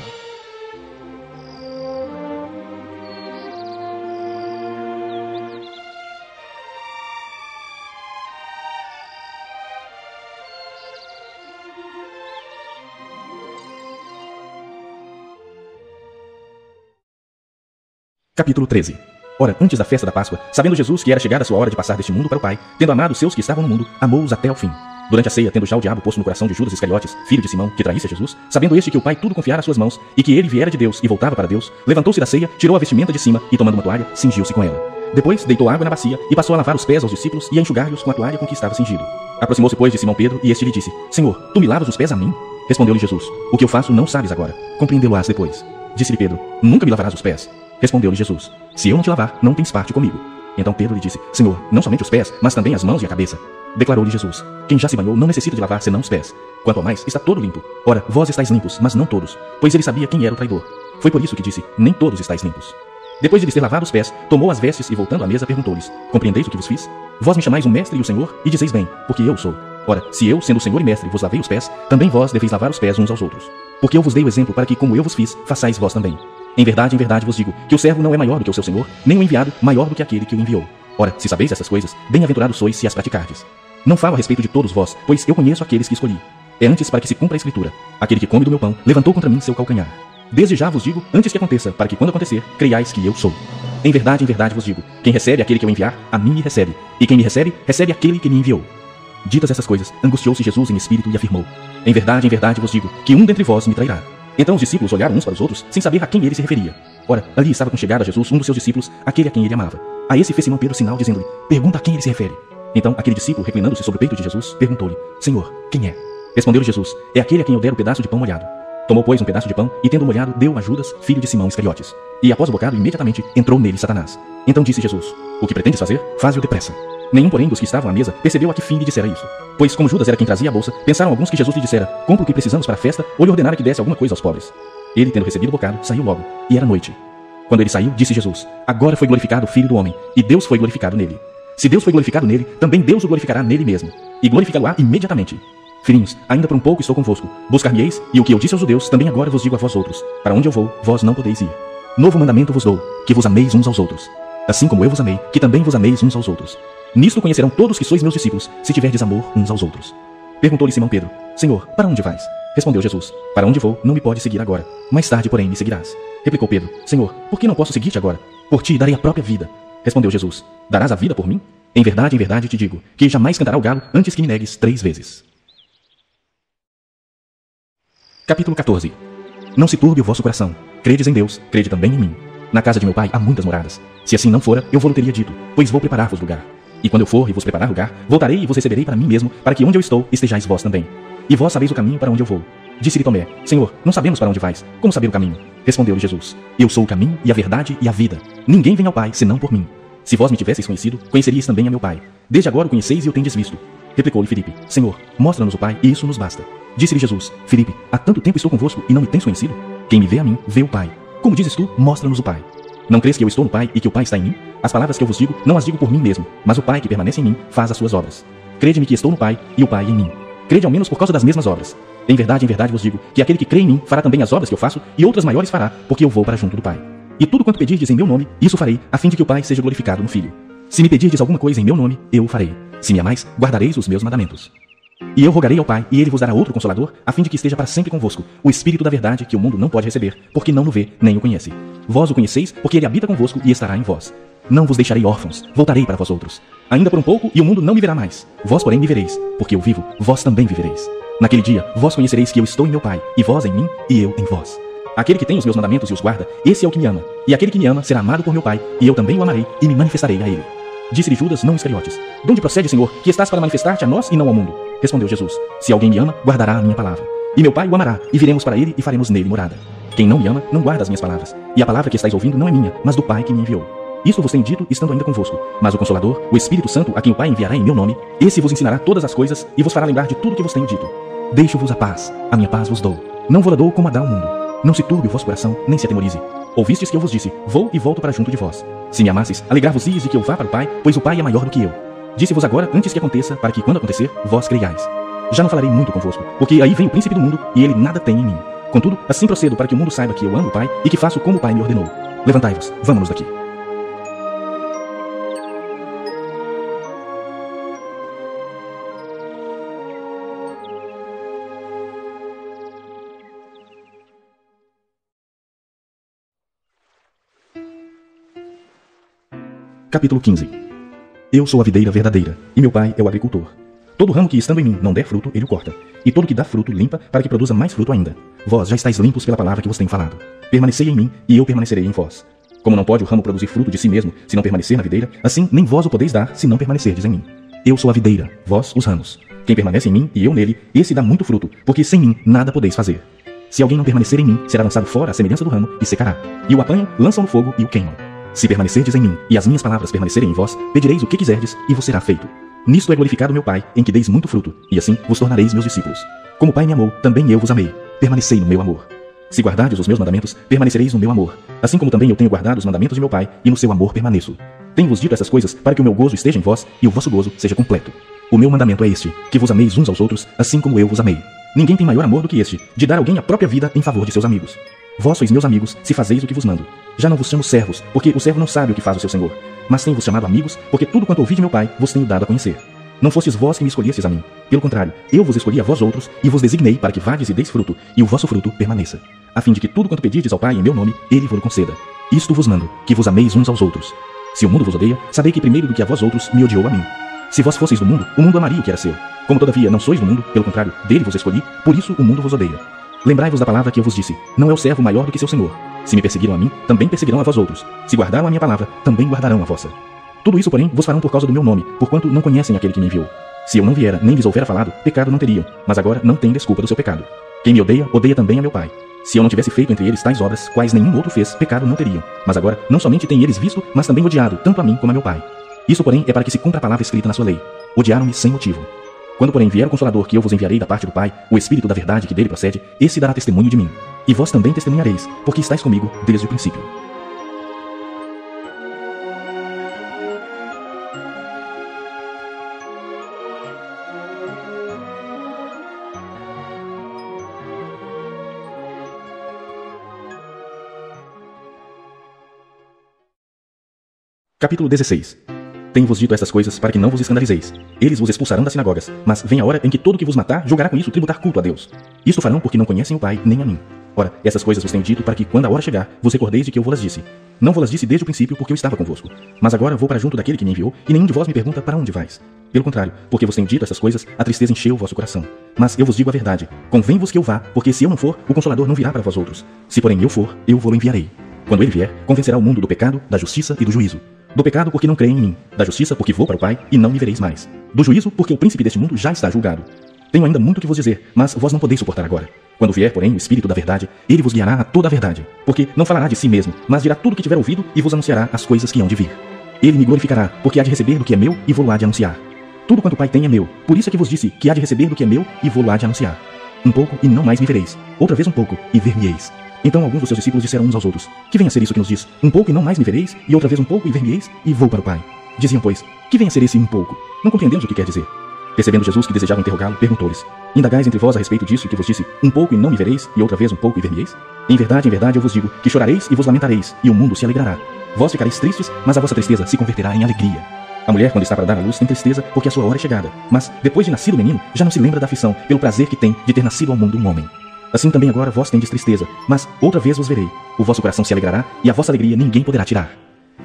Capítulo 13. Ora, antes da festa da Páscoa, sabendo Jesus que era chegada a sua hora de passar deste mundo para o Pai, tendo amado os seus que estavam no mundo, amou-os até ao fim. Durante a ceia, tendo já o diabo posto no coração de Judas Iscariotes, filho de Simão, que traísse a Jesus, sabendo este que o Pai tudo confiara às suas mãos, e que ele viera de Deus e voltava para Deus, levantou-se da ceia, tirou a vestimenta de cima e, tomando uma toalha, cingiu-se com ela. Depois, deitou água na bacia e passou a lavar os pés aos discípulos e a enxugar-lhes com a toalha com que estava cingido. Aproximou-se, pois, de Simão Pedro, e este lhe disse: Senhor, tu me lavas os pés a mim? Respondeu-lhe Jesus: O que eu faço não sabes agora, compreendê-lo-ás depois. Disse-lhe Pedro: Nunca me lavarás os pés. Respondeu-lhe Jesus: Se eu não te lavar, não tens parte comigo. Então Pedro lhe disse: Senhor, não somente os pés, mas também as mãos e a cabeça. Declarou-lhe Jesus: Quem já se banhou não necessita de lavar senão os pés. Quanto ao mais, está todo limpo. Ora, vós estáis limpos, mas não todos. Pois ele sabia quem era o traidor. Foi por isso que disse: Nem todos estáis limpos. Depois de lhes ter lavado os pés, tomou as vestes e, voltando à mesa, perguntou-lhes: Compreendeis o que vos fiz? Vós me chamais o mestre e o Senhor, e dizeis bem, porque eu sou. Ora, se eu, sendo o Senhor e mestre, vos lavei os pés, também vós deveis lavar os pés uns aos outros. Porque eu vos dei o exemplo para que, como eu vos fiz, façais vós também. Em verdade vos digo, que o servo não é maior do que o seu senhor, nem o enviado maior do que aquele que o enviou. Ora, se sabeis essas coisas, bem-aventurados sois se as praticardes. Não falo a respeito de todos vós, pois eu conheço aqueles que escolhi. É antes para que se cumpra a Escritura: Aquele que come do meu pão, levantou contra mim seu calcanhar. Desde já vos digo, antes que aconteça, para que quando acontecer, creiais que eu sou. Em verdade vos digo, quem recebe aquele que eu enviar, a mim me recebe, e quem me recebe, recebe aquele que me enviou. Ditas essas coisas, angustiou-se Jesus em espírito e afirmou: Em verdade vos digo, que um dentre vós me trairá. Então os discípulos olharam uns para os outros, sem saber a quem ele se referia. Ora, ali estava conchegado a Jesus um dos seus discípulos, aquele a quem ele amava. A esse fez Simão Pedro sinal, dizendo-lhe: Pergunta a quem ele se refere. Então aquele discípulo, reclinando-se sobre o peito de Jesus, perguntou-lhe: Senhor, quem é? Respondeu-lhe Jesus: É aquele a quem eu der o pedaço de pão molhado. Tomou, pois, um pedaço de pão, e tendo molhado, deu a Judas, filho de Simão Iscariotes. E após o bocado, imediatamente, entrou nele Satanás. Então disse Jesus: O que pretendes fazer, faze-o depressa. Nenhum, porém, dos que estavam à mesa percebeu a que fim lhe dissera isso. Pois, como Judas era quem trazia a bolsa, pensaram alguns que Jesus lhe dissera: Compra o que precisamos para a festa, ou lhe ordenara que desse alguma coisa aos pobres. Ele, tendo recebido o bocado, saiu logo, e era noite. Quando ele saiu, disse Jesus: Agora foi glorificado o Filho do Homem, e Deus foi glorificado nele. Se Deus foi glorificado nele, também Deus o glorificará nele mesmo, e glorificá-lo-á imediatamente. Filhinhos, ainda por um pouco estou convosco. Buscar-me-eis, e o que eu disse aos judeus, também agora vos digo a vós outros: Para onde eu vou, vós não podeis ir. Novo mandamento vos dou, que vos ameis uns aos outros. Assim como eu vos amei, que também vos ameis uns aos outros. Nisto conhecerão todos que sois meus discípulos, se tiverdes amor uns aos outros. Perguntou-lhe Simão Pedro: Senhor, para onde vais? Respondeu Jesus: Para onde vou, não me pode seguir agora. Mais tarde, porém, me seguirás. Replicou Pedro: Senhor, por que não posso seguir-te agora? Por ti darei a própria vida. Respondeu Jesus: Darás a vida por mim? Em verdade te digo, que jamais cantará o galo antes que me negues 3 vezes. Capítulo 14. Não se turbe o vosso coração. Credes em Deus, crede também em mim. Na casa de meu pai há muitas moradas. Se assim não fora, eu vou-lo teria dito, pois vou preparar-vos lugar. E quando eu for e vos preparar lugar, voltarei e vos receberei para mim mesmo, para que onde eu estou, estejais vós também. E vós sabeis o caminho para onde eu vou. Disse-lhe Tomé: Senhor, não sabemos para onde vais. Como saber o caminho? Respondeu-lhe Jesus: Eu sou o caminho e a verdade e a vida. Ninguém vem ao Pai, senão por mim. Se vós me tivesseis conhecido, conheceríeis também a meu Pai. Desde agora o conheceis e o tendes visto. Replicou-lhe Filipe: Senhor, mostra-nos o Pai, e isso nos basta. Disse-lhe Jesus: Filipe, há tanto tempo estou convosco e não me tens conhecido? Quem me vê a mim, vê o Pai. Como dizes tu, mostra-nos o Pai. Não crês que eu estou no Pai e que o Pai está em mim? As palavras que eu vos digo, não as digo por mim mesmo, mas o Pai que permanece em mim faz as suas obras. Crede-me que estou no Pai e o Pai em mim. Crede ao menos por causa das mesmas obras. Em verdade vos digo, que aquele que crê em mim fará também as obras que eu faço, e outras maiores fará, porque eu vou para junto do Pai. E tudo quanto pedirdes em meu nome, isso farei, a fim de que o Pai seja glorificado no Filho. Se me pedirdes alguma coisa em meu nome, eu o farei. Se me amais, guardareis os meus mandamentos. E eu rogarei ao Pai, e ele vos dará outro Consolador, a fim de que esteja para sempre convosco, o Espírito da verdade, que o mundo não pode receber, porque não o vê, nem o conhece. Vós o conheceis, porque ele habita convosco e estará em vós. Não vos deixarei órfãos, voltarei para vós outros. Ainda por um pouco, e o mundo não me verá mais. Vós, porém, me vereis, porque eu vivo, vós também vivereis. Naquele dia, vós conhecereis que eu estou em meu Pai, e vós em mim, e eu em vós. Aquele que tem os meus mandamentos e os guarda, esse é o que me ama. E aquele que me ama será amado por meu Pai, e eu também o amarei, e me manifestarei a ele. Disse-lhe Judas, não Iscariotes: De onde procede, Senhor, que estás para manifestar-te a nós e não ao mundo? Respondeu Jesus: Se alguém me ama, guardará a minha palavra. E meu Pai o amará, e viremos para ele e faremos nele morada. Quem não me ama, não guarda as minhas palavras. E a palavra que estáis ouvindo não é minha, mas do Pai que me enviou. Isto vos tenho dito, estando ainda convosco. Mas o Consolador, o Espírito Santo, a quem o Pai enviará em meu nome, esse vos ensinará todas as coisas e vos fará lembrar de tudo que vos tenho dito. Deixo-vos a paz, a minha paz vos dou. Não vou-la dou como a dá o mundo. Não se turbe o vosso coração, nem se atemorize. Ouvistes que eu vos disse, vou e volto para junto de vós. Se me amasseis, alegrar-vos-ias de que eu vá para o Pai, pois o Pai é maior do que eu. Disse-vos agora, antes que aconteça, para que, quando acontecer, vós creiais. Já não falarei muito convosco, porque aí vem o príncipe do mundo, e ele nada tem em mim. Contudo, assim procedo para que o mundo saiba que eu amo o Pai, e que faço como o Pai me ordenou. Levantai-vos, vamos-nos daqui. Capítulo 15. Eu sou a videira verdadeira, e meu pai é o agricultor. Todo ramo que, estando em mim, não der fruto, ele o corta. E todo que dá fruto, limpa, para que produza mais fruto ainda. Vós já estáis limpos pela palavra que vos tenho falado. Permanecei em mim, e eu permanecerei em vós. Como não pode o ramo produzir fruto de si mesmo, se não permanecer na videira, assim nem vós o podeis dar, se não permanecerdes em mim. Eu sou a videira, vós os ramos. Quem permanece em mim, e eu nele, esse dá muito fruto, porque sem mim nada podeis fazer. Se alguém não permanecer em mim, será lançado fora à semelhança do ramo, e secará. E o apanham, lançam no fogo, e o queimam. Se permanecerdes em mim, e as minhas palavras permanecerem em vós, pedireis o que quiserdes, e vos será feito. Nisto é glorificado meu Pai, em que deis muito fruto, e assim vos tornareis meus discípulos. Como o Pai me amou, também eu vos amei. Permanecei no meu amor. Se guardardes os meus mandamentos, permanecereis no meu amor. Assim como também eu tenho guardado os mandamentos de meu Pai, e no seu amor permaneço. Tenho-vos dito essas coisas, para que o meu gozo esteja em vós, e o vosso gozo seja completo. O meu mandamento é este, que vos ameis uns aos outros, assim como eu vos amei. Ninguém tem maior amor do que este, de dar alguém a própria vida em favor de seus amigos. Vós sois meus amigos, se fazeis o que vos mando. Já não vos chamo servos, porque o servo não sabe o que faz o seu senhor. Mas tenho-vos chamado amigos, porque tudo quanto ouvi de meu Pai, vos tenho dado a conhecer. Não fostes vós que me escolhestes a mim. Pelo contrário, eu vos escolhi a vós outros, e vos designei para que vades e deis fruto, e o vosso fruto permaneça. A fim de que tudo quanto pedirdes ao Pai em meu nome, ele vos conceda. Isto vos mando, que vos ameis uns aos outros. Se o mundo vos odeia, sabei que primeiro do que a vós outros, me odiou a mim. Se vós fosseis do mundo, o mundo amaria o que era seu. Como todavia não sois do mundo, pelo contrário, dele vos escolhi, por isso o mundo vos odeia. Lembrai-vos da palavra que eu vos disse, não é o servo maior do que seu senhor. Se me perseguiram a mim, também perseguirão a vós outros. Se guardaram a minha palavra, também guardarão a vossa. Tudo isso, porém, vos farão por causa do meu nome, porquanto não conhecem aquele que me enviou. Se eu não viera, nem lhes houvera falado, pecado não teriam, mas agora não têm desculpa do seu pecado. Quem me odeia, odeia também a meu Pai. Se eu não tivesse feito entre eles tais obras, quais nenhum outro fez, pecado não teriam. Mas agora, não somente têm eles visto, mas também odiado, tanto a mim como a meu Pai. Isso, porém, é para que se cumpra a palavra escrita na sua lei. Odiaram-me sem motivo. Quando, porém, vier o Consolador que eu vos enviarei da parte do Pai, o Espírito da verdade que dele procede, esse dará testemunho de mim. E vós também testemunhareis, porque estáis comigo desde o princípio. Capítulo 16. Tenho-vos dito estas coisas para que não vos escandalizeis. Eles vos expulsarão das sinagogas, mas vem a hora em que todo que vos matar julgará com isso tributar culto a Deus. Isto farão porque não conhecem o Pai nem a mim. Ora, essas coisas vos tenho dito para que, quando a hora chegar, vos recordeis de que eu vos las disse. Não vos las disse desde o princípio porque eu estava convosco. Mas agora vou para junto daquele que me enviou, e nenhum de vós me pergunta para onde vais. Pelo contrário, porque vos tenho dito essas coisas, a tristeza encheu o vosso coração. Mas eu vos digo a verdade, convém-vos que eu vá, porque se eu não for, o Consolador não virá para vós outros. Se porém eu for, eu vou-lo enviarei. Quando ele vier, convencerá o mundo do pecado, da justiça e do juízo. Do pecado, porque não creem em mim. Da justiça, porque vou para o Pai e não me vereis mais. Do juízo, porque o príncipe deste mundo já está julgado. Tenho ainda muito que vos dizer, mas vós não podeis suportar agora. Quando vier, porém, o Espírito da verdade, ele vos guiará a toda a verdade. Porque não falará de si mesmo, mas dirá tudo o que tiver ouvido e vos anunciará as coisas que hão de vir. Ele me glorificará, porque há de receber do que é meu e vou-lo há de anunciar. Tudo quanto o Pai tem é meu, por isso é que vos disse que há de receber do que é meu e vou-lo há de anunciar. Um pouco e não mais me vereis, outra vez um pouco e ver-me-eis. Então alguns dos seus discípulos disseram uns aos outros, que vem a ser isso que nos diz, um pouco e não mais me vereis, e outra vez um pouco e ver-me-eis, e vou para o Pai. Diziam, pois, que vem a ser esse um pouco? Não compreendemos o que quer dizer. Percebendo Jesus que desejavam interrogá-lo, perguntou-lhes, indagais entre vós a respeito disso que vos disse, um pouco e não me vereis, e outra vez um pouco e ver-me-eis? Em verdade, eu vos digo, que chorareis e vos lamentareis, e o mundo se alegrará. Vós ficareis tristes, mas a vossa tristeza se converterá em alegria. A mulher, quando está para dar à luz, tem tristeza, porque a sua hora é chegada. Mas, depois de nascido o menino, já não se lembra da aflição, pelo prazer que tem de ter nascido ao mundo um homem. Assim também agora vós tendes tristeza, mas outra vez vos verei. O vosso coração se alegrará, e a vossa alegria ninguém poderá tirar.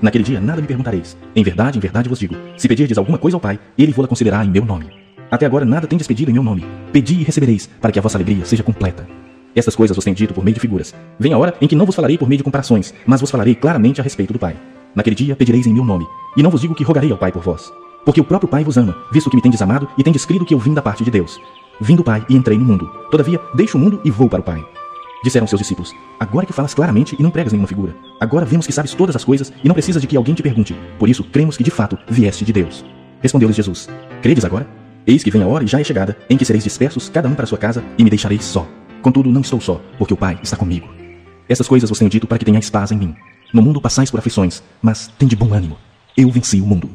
Naquele dia nada me perguntareis. Em verdade vos digo, se pedirdes alguma coisa ao Pai, ele vou-la concederá em meu nome. Até agora nada tendes pedido em meu nome. Pedi e recebereis, para que a vossa alegria seja completa. Estas coisas vos tenho dito por meio de figuras. Vem a hora em que não vos falarei por meio de comparações, mas vos falarei claramente a respeito do Pai. Naquele dia pedireis em meu nome, e não vos digo que rogarei ao Pai por vós. Porque o próprio Pai vos ama, visto que me tendes amado e tendes crido que eu vim da parte de Deus. Vim do Pai e entrei no mundo. Todavia, deixo o mundo e vou para o Pai. Disseram seus discípulos: agora que falas claramente e não pregas nenhuma figura. Agora vemos que sabes todas as coisas e não precisas de que alguém te pergunte. Por isso, cremos que de fato vieste de Deus. Respondeu-lhes Jesus: credes agora? Eis que vem a hora e já é chegada, em que sereis dispersos, cada um para sua casa, e me deixareis só. Contudo, não estou só, porque o Pai está comigo. Estas coisas vos tenho dito para que tenhais paz em mim. No mundo passais por aflições, mas tende bom ânimo. Eu venci o mundo.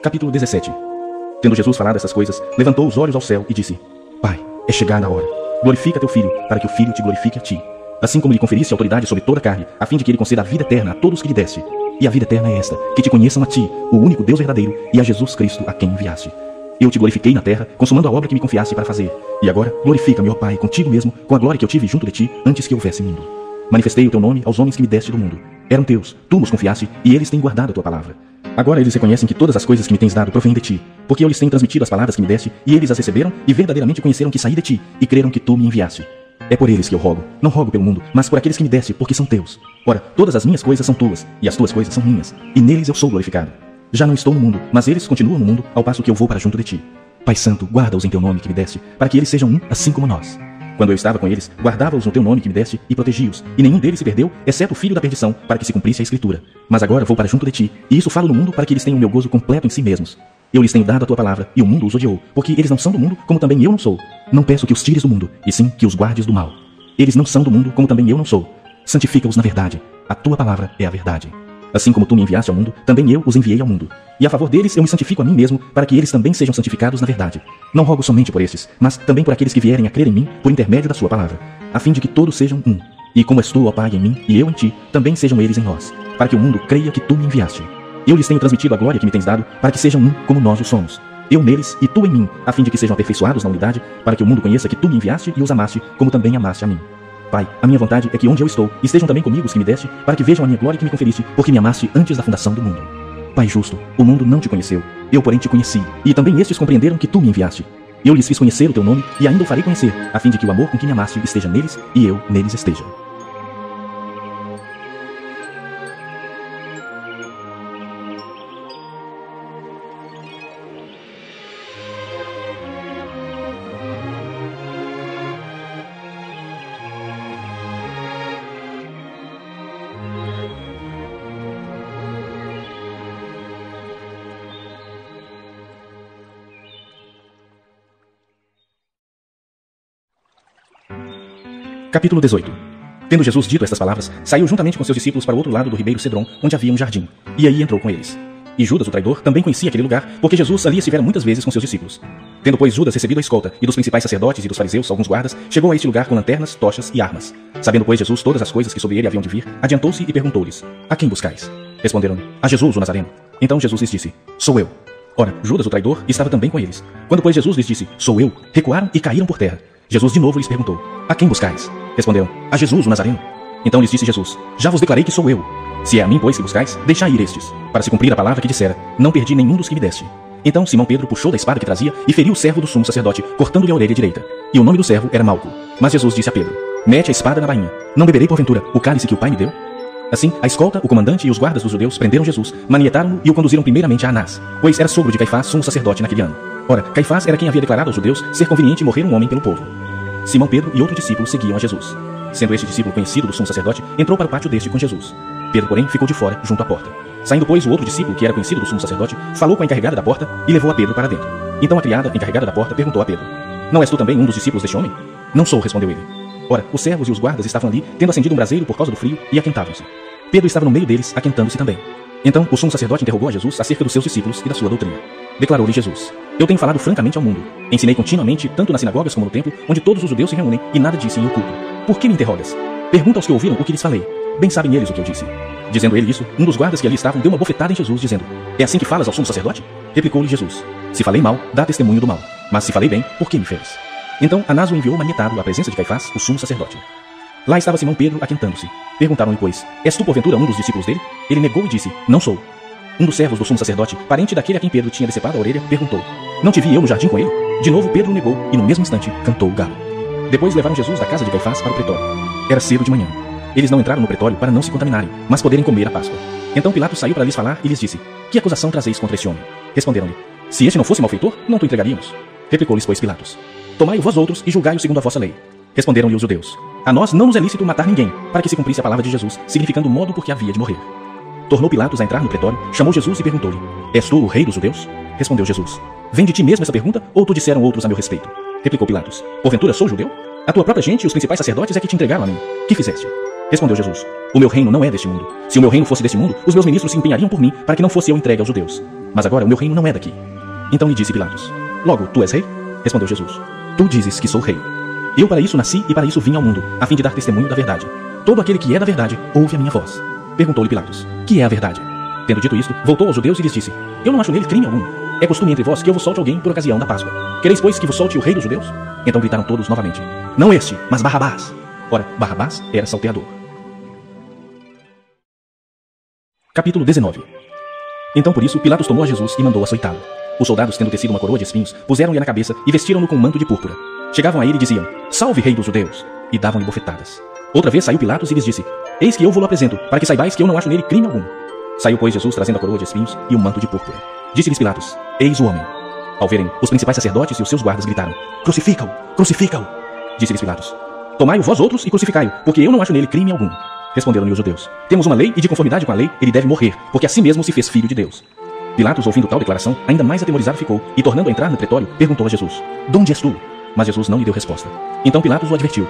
Capítulo 17. Tendo Jesus falado essas coisas, levantou os olhos ao céu e disse: Pai, é chegada a hora. Glorifica teu Filho, para que o Filho te glorifique a ti. Assim como lhe conferiste autoridade sobre toda a carne, a fim de que ele conceda a vida eterna a todos que lhe deste. E a vida eterna é esta, que te conheçam a ti, o único Deus verdadeiro, e a Jesus Cristo, a quem enviaste. Eu te glorifiquei na terra, consumando a obra que me confiaste para fazer. E agora, glorifica-me, ó Pai, contigo mesmo, com a glória que eu tive junto de ti, antes que houvesse mundo. Manifestei o teu nome aos homens que me deste do mundo. Eram teus, tu nos confiaste, e eles têm guardado a tua palavra. Agora eles reconhecem que todas as coisas que me tens dado provêm de ti, porque eu lhes tenho transmitido as palavras que me deste, e eles as receberam, e verdadeiramente conheceram que saí de ti, e creram que tu me enviaste. É por eles que eu rogo, não rogo pelo mundo, mas por aqueles que me deste, porque são teus. Ora, todas as minhas coisas são tuas, e as tuas coisas são minhas, e neles eu sou glorificado. Já não estou no mundo, mas eles continuam no mundo, ao passo que eu vou para junto de ti. Pai Santo, guarda-os em teu nome que me deste, para que eles sejam um, assim como nós. Quando eu estava com eles, guardava-os no teu nome que me deste, e protegi-os, e nenhum deles se perdeu, exceto o filho da perdição, para que se cumprisse a Escritura. Mas agora vou para junto de ti, e isso falo no mundo para que eles tenham o meu gozo completo em si mesmos. Eu lhes tenho dado a tua palavra, e o mundo os odiou, porque eles não são do mundo, como também eu não sou. Não peço que os tires do mundo, e sim que os guardes do mal. Eles não são do mundo, como também eu não sou. Santifica-os na verdade. A tua palavra é a verdade. Assim como tu me enviaste ao mundo, também eu os enviei ao mundo. E a favor deles eu me santifico a mim mesmo, para que eles também sejam santificados na verdade. Não rogo somente por estes, mas também por aqueles que vierem a crer em mim, por intermédio da sua palavra, a fim de que todos sejam um. E como és tu, ó Pai, em mim, e eu em ti, também sejam eles em nós, para que o mundo creia que tu me enviaste. Eu lhes tenho transmitido a glória que me tens dado, para que sejam um como nós o somos. Eu neles e tu em mim, a fim de que sejam aperfeiçoados na unidade, para que o mundo conheça que tu me enviaste e os amaste, como também amaste a mim. Pai, a minha vontade é que onde eu estou, estejam também comigo os que me deste, para que vejam a minha glória que me conferiste, porque me amaste antes da fundação do mundo. Pai justo, o mundo não te conheceu, eu porém te conheci, e também estes compreenderam que tu me enviaste. Eu lhes fiz conhecer o teu nome, e ainda o farei conhecer, a fim de que o amor com que me amaste esteja neles, e eu neles esteja. Capítulo 18. Tendo Jesus dito estas palavras, saiu juntamente com seus discípulos para o outro lado do ribeiro Cedron, onde havia um jardim, e aí entrou com eles. E Judas, o traidor, também conhecia aquele lugar, porque Jesus ali estivera muitas vezes com seus discípulos. Tendo, pois, Judas recebido a escolta, e dos principais sacerdotes e dos fariseus, alguns guardas, chegou a este lugar com lanternas, tochas e armas. Sabendo, pois, Jesus todas as coisas que sobre ele haviam de vir, adiantou-se e perguntou-lhes: A quem buscais? Responderam-lhe: A Jesus, o Nazareno. Então Jesus lhes disse: Sou eu. Ora, Judas, o traidor, estava também com eles. Quando, pois, Jesus lhes disse: Sou eu, recuaram e caíram por terra. Jesus de novo lhes perguntou: A quem buscais? Responderam: A Jesus, o Nazareno. Então lhes disse Jesus: Já vos declarei que sou eu. Se é a mim, pois, que buscais, deixai ir estes, para se cumprir a palavra que dissera: Não perdi nenhum dos que me deste. Então Simão Pedro puxou da espada que trazia e feriu o servo do sumo sacerdote, cortando-lhe a orelha direita. E o nome do servo era Malco. Mas Jesus disse a Pedro: Mete a espada na bainha. Não beberei porventura o cálice que o Pai me deu? Assim, a escolta, o comandante e os guardas dos judeus prenderam Jesus, manietaram-no e o conduziram primeiramente a Anás, pois era sogro de Caifás, sumo sacerdote naquele ano. Ora, Caifás era quem havia declarado aos judeus ser conveniente morrer um homem pelo povo. Simão Pedro e outro discípulo seguiam a Jesus. Sendo este discípulo conhecido do sumo sacerdote, entrou para o pátio deste com Jesus. Pedro, porém, ficou de fora, junto à porta. Saindo, pois, o outro discípulo, que era conhecido do sumo sacerdote, falou com a encarregada da porta e levou a Pedro para dentro. Então a criada, encarregada da porta, perguntou a Pedro: Não és tu também um dos discípulos deste homem? Não sou, respondeu ele. Ora, os servos e os guardas estavam ali, tendo acendido um braseiro por causa do frio, e aquentavam-se. Pedro estava no meio deles, aquentando-se também. Então o sumo sacerdote interrogou a Jesus acerca dos seus discípulos e da sua doutrina. Declarou-lhe Jesus: Eu tenho falado francamente ao mundo. Ensinei continuamente, tanto nas sinagogas como no templo, onde todos os judeus se reúnem, e nada disse em oculto. Por que me interrogas? Pergunta aos que ouviram o que lhes falei. Bem sabem eles o que eu disse. Dizendo ele isso, um dos guardas que ali estavam deu uma bofetada em Jesus, dizendo: É assim que falas ao sumo sacerdote? Replicou-lhe Jesus: Se falei mal, dá testemunho do mal. Mas se falei bem, por que me feres? Então Anás o enviou manietado à presença de Caifás, o sumo sacerdote. Lá estava Simão Pedro aquentando-se. Perguntaram-lhe, pois: És tu porventura um dos discípulos dele? Ele negou e disse: Não sou. Um dos servos do sumo sacerdote, parente daquele a quem Pedro tinha decepado a orelha, perguntou: Não te vi eu no jardim com ele? De novo Pedro o negou, e no mesmo instante cantou o galo. Depois levaram Jesus da casa de Caifás para o pretório. Era cedo de manhã. Eles não entraram no pretório para não se contaminarem, mas poderem comer a Páscoa. Então Pilatos saiu para lhes falar e lhes disse: Que acusação trazeis contra este homem? Responderam-lhe: Se este não fosse malfeitor, não o entregaríamos. Replicou-lhes, pois, Pilatos: Tomai-o vós outros e julgai-o segundo a vossa lei. Responderam-lhe os judeus: A nós não nos é lícito matar ninguém, para que se cumprisse a palavra de Jesus, significando o modo por que havia de morrer. Tornou Pilatos a entrar no pretório, chamou Jesus e perguntou-lhe: És tu o rei dos judeus? Respondeu Jesus: Vem de ti mesmo essa pergunta, ou tu disseram outros a meu respeito? Replicou Pilatos: Porventura sou judeu? A tua própria gente e os principais sacerdotes é que te entregaram a mim. Que fizeste? Respondeu Jesus: O meu reino não é deste mundo. Se o meu reino fosse deste mundo, os meus ministros se empenhariam por mim, para que não fosse eu entregue aos judeus. Mas agora o meu reino não é daqui. Então lhe disse Pilatos: Logo, tu és rei? Respondeu Jesus: Tu dizes que sou rei. Eu para isso nasci e para isso vim ao mundo, a fim de dar testemunho da verdade. Todo aquele que é da verdade, ouve a minha voz. Perguntou-lhe Pilatos: Que é a verdade? Tendo dito isto, voltou aos judeus e lhes disse: Eu não acho nele crime algum. É costume entre vós que eu vos solte alguém por ocasião da Páscoa. Quereis, pois, que vos solte o rei dos judeus? Então gritaram todos novamente: Não este, mas Barrabás. Ora, Barrabás era salteador. Capítulo 19. Então por isso Pilatos tomou a Jesus e mandou açoitá-lo. Os soldados, tendo tecido uma coroa de espinhos, puseram-lhe na cabeça e vestiram-no com um manto de púrpura. Chegavam a ele e diziam: Salve, rei dos judeus! E davam-lhe bofetadas. Outra vez saiu Pilatos e lhes disse: Eis que eu vos apresento, para que saibais que eu não acho nele crime algum. Saiu, pois, Jesus trazendo a coroa de espinhos e o manto de púrpura. Disse-lhes Pilatos: Eis o homem. Ao verem, os principais sacerdotes e os seus guardas gritaram: Crucifica-o! Crucifica-o! Disse-lhes Pilatos: Tomai-o vós outros e crucificai-o, porque eu não acho nele crime algum. Responderam-lhe os judeus: Temos uma lei e, de conformidade com a lei, ele deve morrer, porque assim mesmo se fez filho de Deus. Pilatos, ouvindo tal declaração, ainda mais atemorizado ficou, e tornando a entrar no pretório, perguntou a Jesus: De onde és tu? Mas Jesus não lhe deu resposta. Então Pilatos o advertiu: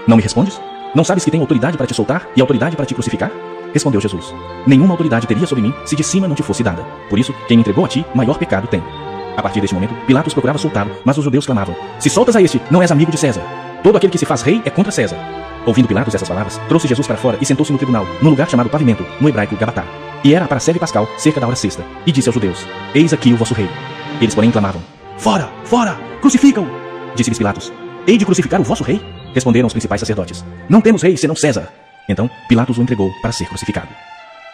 Não me respondes? Não sabes que tenho autoridade para te soltar e autoridade para te crucificar? Respondeu Jesus: Nenhuma autoridade teria sobre mim se de cima não te fosse dada. Por isso, quem me entregou a ti, maior pecado tem. A partir deste momento, Pilatos procurava soltá-lo, mas os judeus clamavam: Se soltas a este, não és amigo de César. Todo aquele que se faz rei é contra César. Ouvindo Pilatos essas palavras, trouxe Jesus para fora e sentou-se no tribunal, num lugar chamado Pavimento, no hebraico Gabatá. E era a paracélia pascal, cerca da hora sexta. E disse aos judeus: Eis aqui o vosso rei. Eles, porém, clamavam: Fora! Fora! Crucifica-o! Disse-lhes Pilatos: Hei de crucificar o vosso rei? Responderam os principais sacerdotes: Não temos rei senão César. Então Pilatos o entregou para ser crucificado.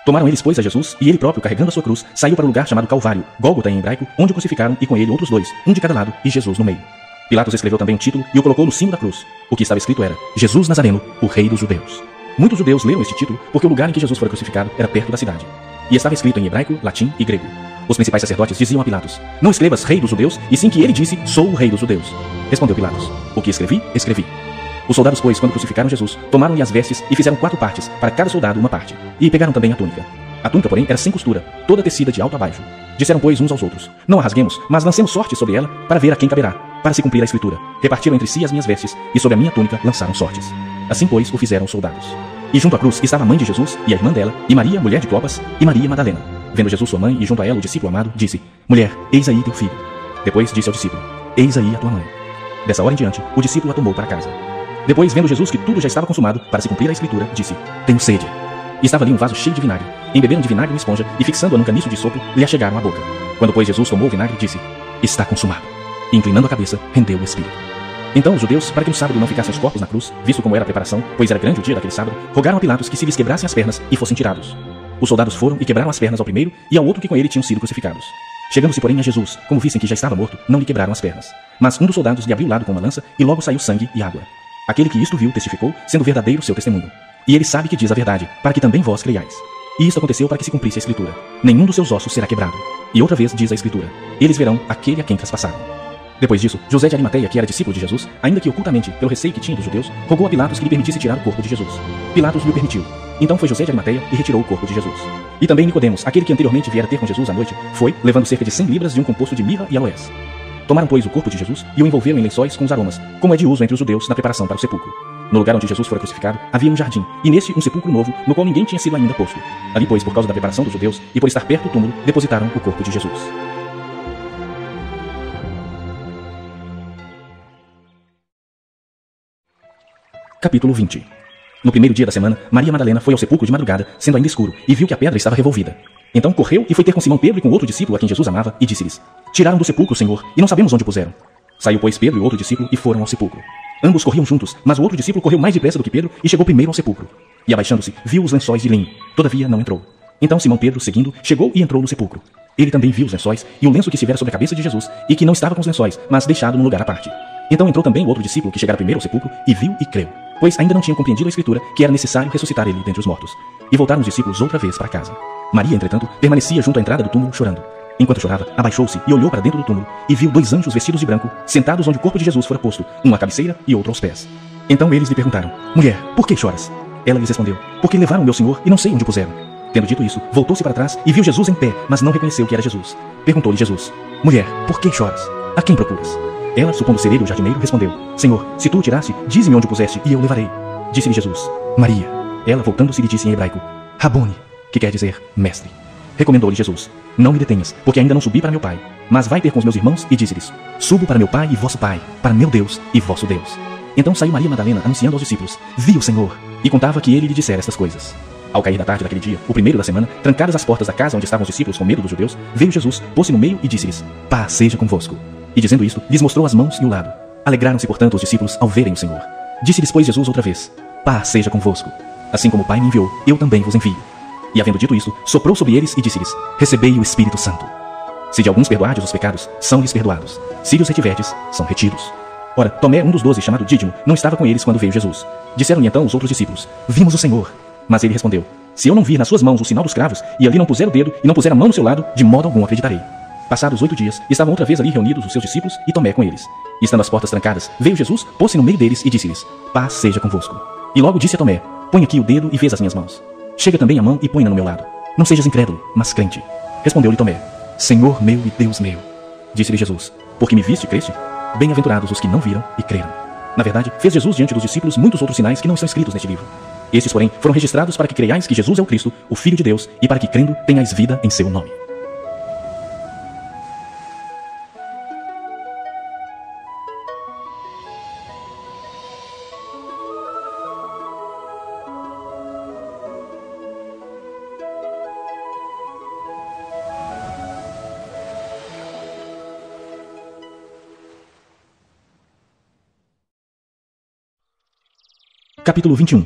Tomaram eles, pois, a Jesus, e ele próprio, carregando a sua cruz, saiu para o lugar chamado Calvário, Gólgota em hebraico, onde o crucificaram, e com ele outros dois, um de cada lado, e Jesus no meio. Pilatos escreveu também um título e o colocou no cimo da cruz. O que estava escrito era: Jesus Nazareno, o rei dos judeus. Muitos judeus leram este título porque o lugar em que Jesus fora crucificado era perto da cidade. E estava escrito em hebraico, latim e grego. Os principais sacerdotes diziam a Pilatos: Não escrevas rei dos judeus, e sim que ele disse: Sou o rei dos judeus. Respondeu Pilatos: O que escrevi, escrevi. Os soldados, pois, quando crucificaram Jesus, tomaram-lhe as vestes e fizeram 4 partes, para cada soldado uma parte. E pegaram também a túnica. A túnica, porém, era sem costura, toda tecida de alto a baixo. Disseram, pois, uns aos outros: Não a rasguemos, mas lancemos sorte sobre ela, para ver a quem caberá, para se cumprir a escritura. Repartiram entre si as minhas vestes, e sobre a minha túnica lançaram sortes. Assim, pois, o fizeram os soldados. E junto à cruz estava a mãe de Jesus, e a irmã dela, e Maria, mulher de Clopas, e Maria Madalena. Vendo Jesus sua mãe, e junto a ela o discípulo amado, disse: Mulher, eis aí teu filho. Depois disse ao discípulo: Eis aí a tua mãe. Dessa hora em diante, o discípulo a tomou para casa. Depois, vendo Jesus que tudo já estava consumado, para se cumprir a escritura, disse: Tenho sede. E estava ali um vaso cheio de vinagre. Embeberam de vinagre uma esponja, e fixando-a num caniço de sopro, lhe achegaram à boca. Quando, pois, Jesus tomou o vinagre, disse: Está consumado. E, inclinando a cabeça, rendeu o espírito. Então os judeus, para que no sábado não ficassem os corpos na cruz, visto como era a preparação, pois era grande o dia daquele sábado, rogaram a Pilatos que se lhes quebrassem as pernas e fossem tirados. Os soldados foram e quebraram as pernas ao primeiro e ao outro que com ele tinham sido crucificados. Chegando-se, porém, a Jesus, como vissem que já estava morto, não lhe quebraram as pernas. Mas um dos soldados lhe abriu o lado com uma lança, e logo saiu sangue e água. Aquele que isto viu testificou, sendo verdadeiro seu testemunho. E ele sabe que diz a verdade, para que também vós creiais. E isto aconteceu para que se cumprisse a escritura: Nenhum dos seus ossos será quebrado. E outra vez diz a escritura: Eles verão aquele a quem traspassaram. Depois disso, José de Arimateia, que era discípulo de Jesus, ainda que ocultamente, pelo receio que tinha dos judeus, rogou a Pilatos que lhe permitisse tirar o corpo de Jesus. Pilatos lhe permitiu. Então foi José de Arimateia e retirou o corpo de Jesus. E também Nicodemos, aquele que anteriormente viera ter com Jesus à noite, foi, levando cerca de 100 libras de um composto de mirra e aloés. Tomaram, pois, o corpo de Jesus e o envolveram em lençóis com os aromas, como é de uso entre os judeus na preparação para o sepulcro. No lugar onde Jesus fora crucificado, havia um jardim, e neste um sepulcro novo, no qual ninguém tinha sido ainda posto. Ali, pois, por causa da preparação dos judeus, e por estar perto do túmulo, depositaram o corpo de Jesus. Capítulo 20. No primeiro dia da semana, Maria Madalena foi ao sepulcro de madrugada, sendo ainda escuro, e viu que a pedra estava revolvida. Então correu e foi ter com Simão Pedro e com outro discípulo a quem Jesus amava, e disse-lhes: Tiraram do sepulcro, Senhor, e não sabemos onde o puseram. Saiu, pois, Pedro e o outro discípulo e foram ao sepulcro. Ambos corriam juntos, mas o outro discípulo correu mais depressa do que Pedro e chegou primeiro ao sepulcro. E abaixando-se, viu os lençóis de linho. Todavia não entrou. Então Simão Pedro, seguindo, chegou e entrou no sepulcro. Ele também viu os lençóis e o lenço que estivera sobre a cabeça de Jesus, e que não estava com os lençóis, mas deixado num lugar à parte. Então entrou também o outro discípulo que chegara primeiro ao sepulcro, e viu e creu, pois ainda não tinham compreendido a escritura que era necessário ressuscitar ele dentre os mortos. E voltaram os discípulos outra vez para casa. Maria, entretanto, permanecia junto à entrada do túmulo chorando. Enquanto chorava, abaixou-se e olhou para dentro do túmulo, e viu 2 anjos vestidos de branco, sentados onde o corpo de Jesus fora posto, um à cabeceira e outro aos pés. Então eles lhe perguntaram: Mulher, por que choras? Ela lhes respondeu: Porque levaram o meu Senhor e não sei onde o puseram. Tendo dito isso, voltou-se para trás e viu Jesus em pé, mas não reconheceu que era Jesus. Perguntou-lhe Jesus: Mulher, por que choras? A quem procuras? Ela, supondo ser ele o jardineiro, respondeu: Senhor, se tu o tiraste, dize-me onde o puseste, e eu o levarei. Disse-lhe Jesus: Maria. Ela, voltando-se, lhe disse em hebraico: Rabone, que quer dizer mestre. Recomendou-lhe Jesus: Não me detenhas, porque ainda não subi para meu Pai, mas vai ter com os meus irmãos e disse-lhes: Subo para meu Pai e vosso Pai, para meu Deus e vosso Deus. Então saiu Maria Madalena anunciando aos discípulos: Vi o Senhor, e contava que ele lhe dissera estas coisas. Ao cair da tarde daquele dia, o primeiro da semana, trancadas as portas da casa onde estavam os discípulos com medo dos judeus, veio Jesus, pôs-se no meio e disse-lhes: Paz seja convosco. E dizendo isto, lhes mostrou as mãos e o lado. Alegraram-se, portanto, os discípulos ao verem o Senhor. Disse-lhes, pois, Jesus outra vez: Paz seja convosco. Assim como o Pai me enviou, eu também vos envio. E havendo dito isso, soprou sobre eles e disse-lhes: Recebei o Espírito Santo. Se de alguns perdoardes os pecados, são-lhes perdoados. Se lhes retiverdes, são retidos. Ora, Tomé, um dos 12, chamado Dídimo, não estava com eles quando veio Jesus. Disseram-lhe então os outros discípulos: Vimos o Senhor. Mas ele respondeu: Se eu não vir nas suas mãos o sinal dos cravos, e ali não puser o dedo e não puser a mão no seu lado, de modo algum acreditarei. Passados 8 dias, estavam outra vez ali reunidos os seus discípulos e Tomé com eles. E estando as portas trancadas, veio Jesus, pôs-se no meio deles e disse-lhes: Paz seja convosco. E logo disse a Tomé: Põe aqui o dedo e vês as minhas mãos. Chega também a mão e põe-na no meu lado. Não sejas incrédulo, mas crente. Respondeu-lhe Tomé: Senhor meu e Deus meu. Disse-lhe Jesus: Porque me viste e creste? Bem-aventurados os que não viram e creram. Na verdade, fez Jesus diante dos discípulos muitos outros sinais que não estão escritos neste livro. Estes, porém, foram registrados para que creiais que Jesus é o Cristo, o Filho de Deus, e para que, crendo, tenhais vida em seu nome. Capítulo 21.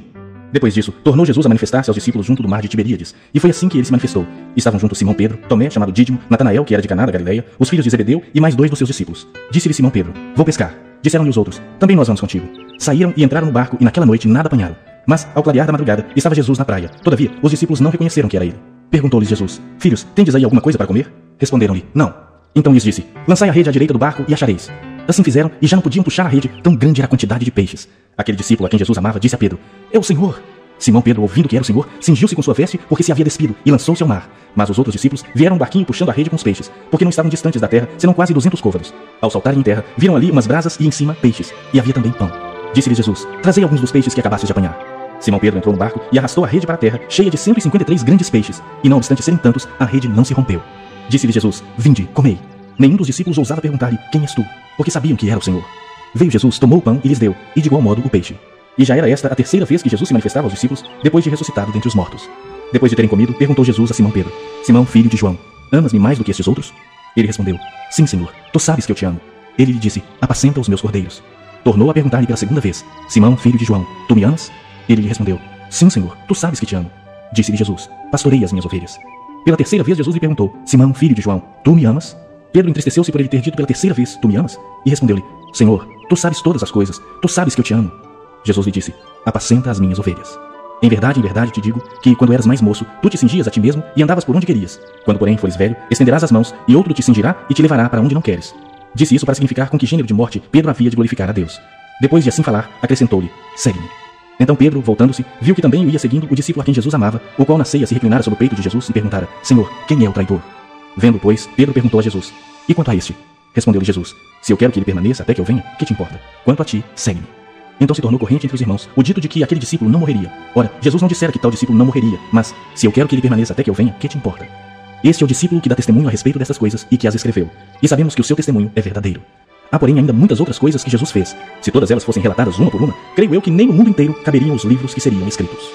Depois disso, tornou Jesus a manifestar-se aos discípulos junto do mar de Tiberíades, e foi assim que ele se manifestou. Estavam juntos Simão Pedro, Tomé, chamado Dídimo, Natanael, que era de Caná da Galileia, os filhos de Zebedeu e mais 2 dos seus discípulos. Disse-lhe Simão Pedro: Vou pescar. Disseram-lhe os outros: Também nós vamos contigo. Saíram e entraram no barco, e naquela noite nada apanharam. Mas, ao clarear da madrugada, estava Jesus na praia. Todavia, os discípulos não reconheceram que era ele. Perguntou-lhes Jesus: Filhos, tendes aí alguma coisa para comer? Responderam-lhe: Não. Então lhes disse: Lançai a rede à direita do barco e achareis. Assim fizeram, e já não podiam puxar a rede, tão grande era a quantidade de peixes. Aquele discípulo a quem Jesus amava disse a Pedro: É o Senhor. Simão Pedro, ouvindo que era o Senhor, cingiu-se com sua veste, porque se havia despido, e lançou-se ao mar. Mas os outros discípulos vieram no barquinho puxando a rede com os peixes, porque não estavam distantes da terra, senão quase 200 côvados. Ao saltarem em terra, viram ali umas brasas e em cima peixes, e havia também pão. Disse-lhes Jesus: Trazei alguns dos peixes que acabastes de apanhar. Simão Pedro entrou no barco e arrastou a rede para a terra, cheia de 153 grandes peixes, e não obstante serem tantos, a rede não se rompeu. Disse-lhe Jesus: Vinde, comei. Nenhum dos discípulos ousava perguntar-lhe: Quem és tu? Porque sabiam que era o Senhor. Veio Jesus, tomou o pão e lhes deu, e de igual modo o peixe. E já era esta a terceira vez que Jesus se manifestava aos discípulos, depois de ressuscitado dentre os mortos. Depois de terem comido, perguntou Jesus a Simão Pedro: Simão, filho de João, amas-me mais do que estes outros? Ele respondeu: Sim, Senhor, tu sabes que eu te amo. Ele lhe disse: Apacenta os meus cordeiros. Tornou a perguntar-lhe pela segunda vez: Simão, filho de João, tu me amas? Ele lhe respondeu: Sim, Senhor, tu sabes que te amo. Disse-lhe Jesus: Pastorei as minhas ovelhas. Pela terceira vez Jesus lhe perguntou: Simão, filho de João, tu me amas? Pedro entristeceu-se por ele ter dito pela terceira vez: Tu me amas? E respondeu-lhe: Senhor, tu sabes todas as coisas, tu sabes que eu te amo. Jesus lhe disse: Apacenta as minhas ovelhas. Em verdade te digo, que quando eras mais moço, tu te cingias a ti mesmo e andavas por onde querias. Quando, porém, fores velho, estenderás as mãos, e outro te cingirá e te levará para onde não queres. Disse isso para significar com que gênero de morte Pedro havia de glorificar a Deus. Depois de assim falar, acrescentou-lhe: Segue-me. Então Pedro, voltando-se, viu que também o ia seguindo o discípulo a quem Jesus amava, o qual na ceia se reclinara sobre o peito de Jesus e perguntara: Senhor, quem é o traidor? Vendo, pois, Pedro perguntou a Jesus: E quanto a este? Respondeu-lhe Jesus: Se eu quero que ele permaneça até que eu venha, que te importa? Quanto a ti, segue-me. Então se tornou corrente entre os irmãos o dito de que aquele discípulo não morreria. Ora, Jesus não dissera que tal discípulo não morreria, mas: Se eu quero que ele permaneça até que eu venha, que te importa? Este é o discípulo que dá testemunho a respeito dessas coisas e que as escreveu. E sabemos que o seu testemunho é verdadeiro. Há, porém, ainda muitas outras coisas que Jesus fez. Se todas elas fossem relatadas uma por uma, creio eu que nem no mundo inteiro caberiam os livros que seriam escritos.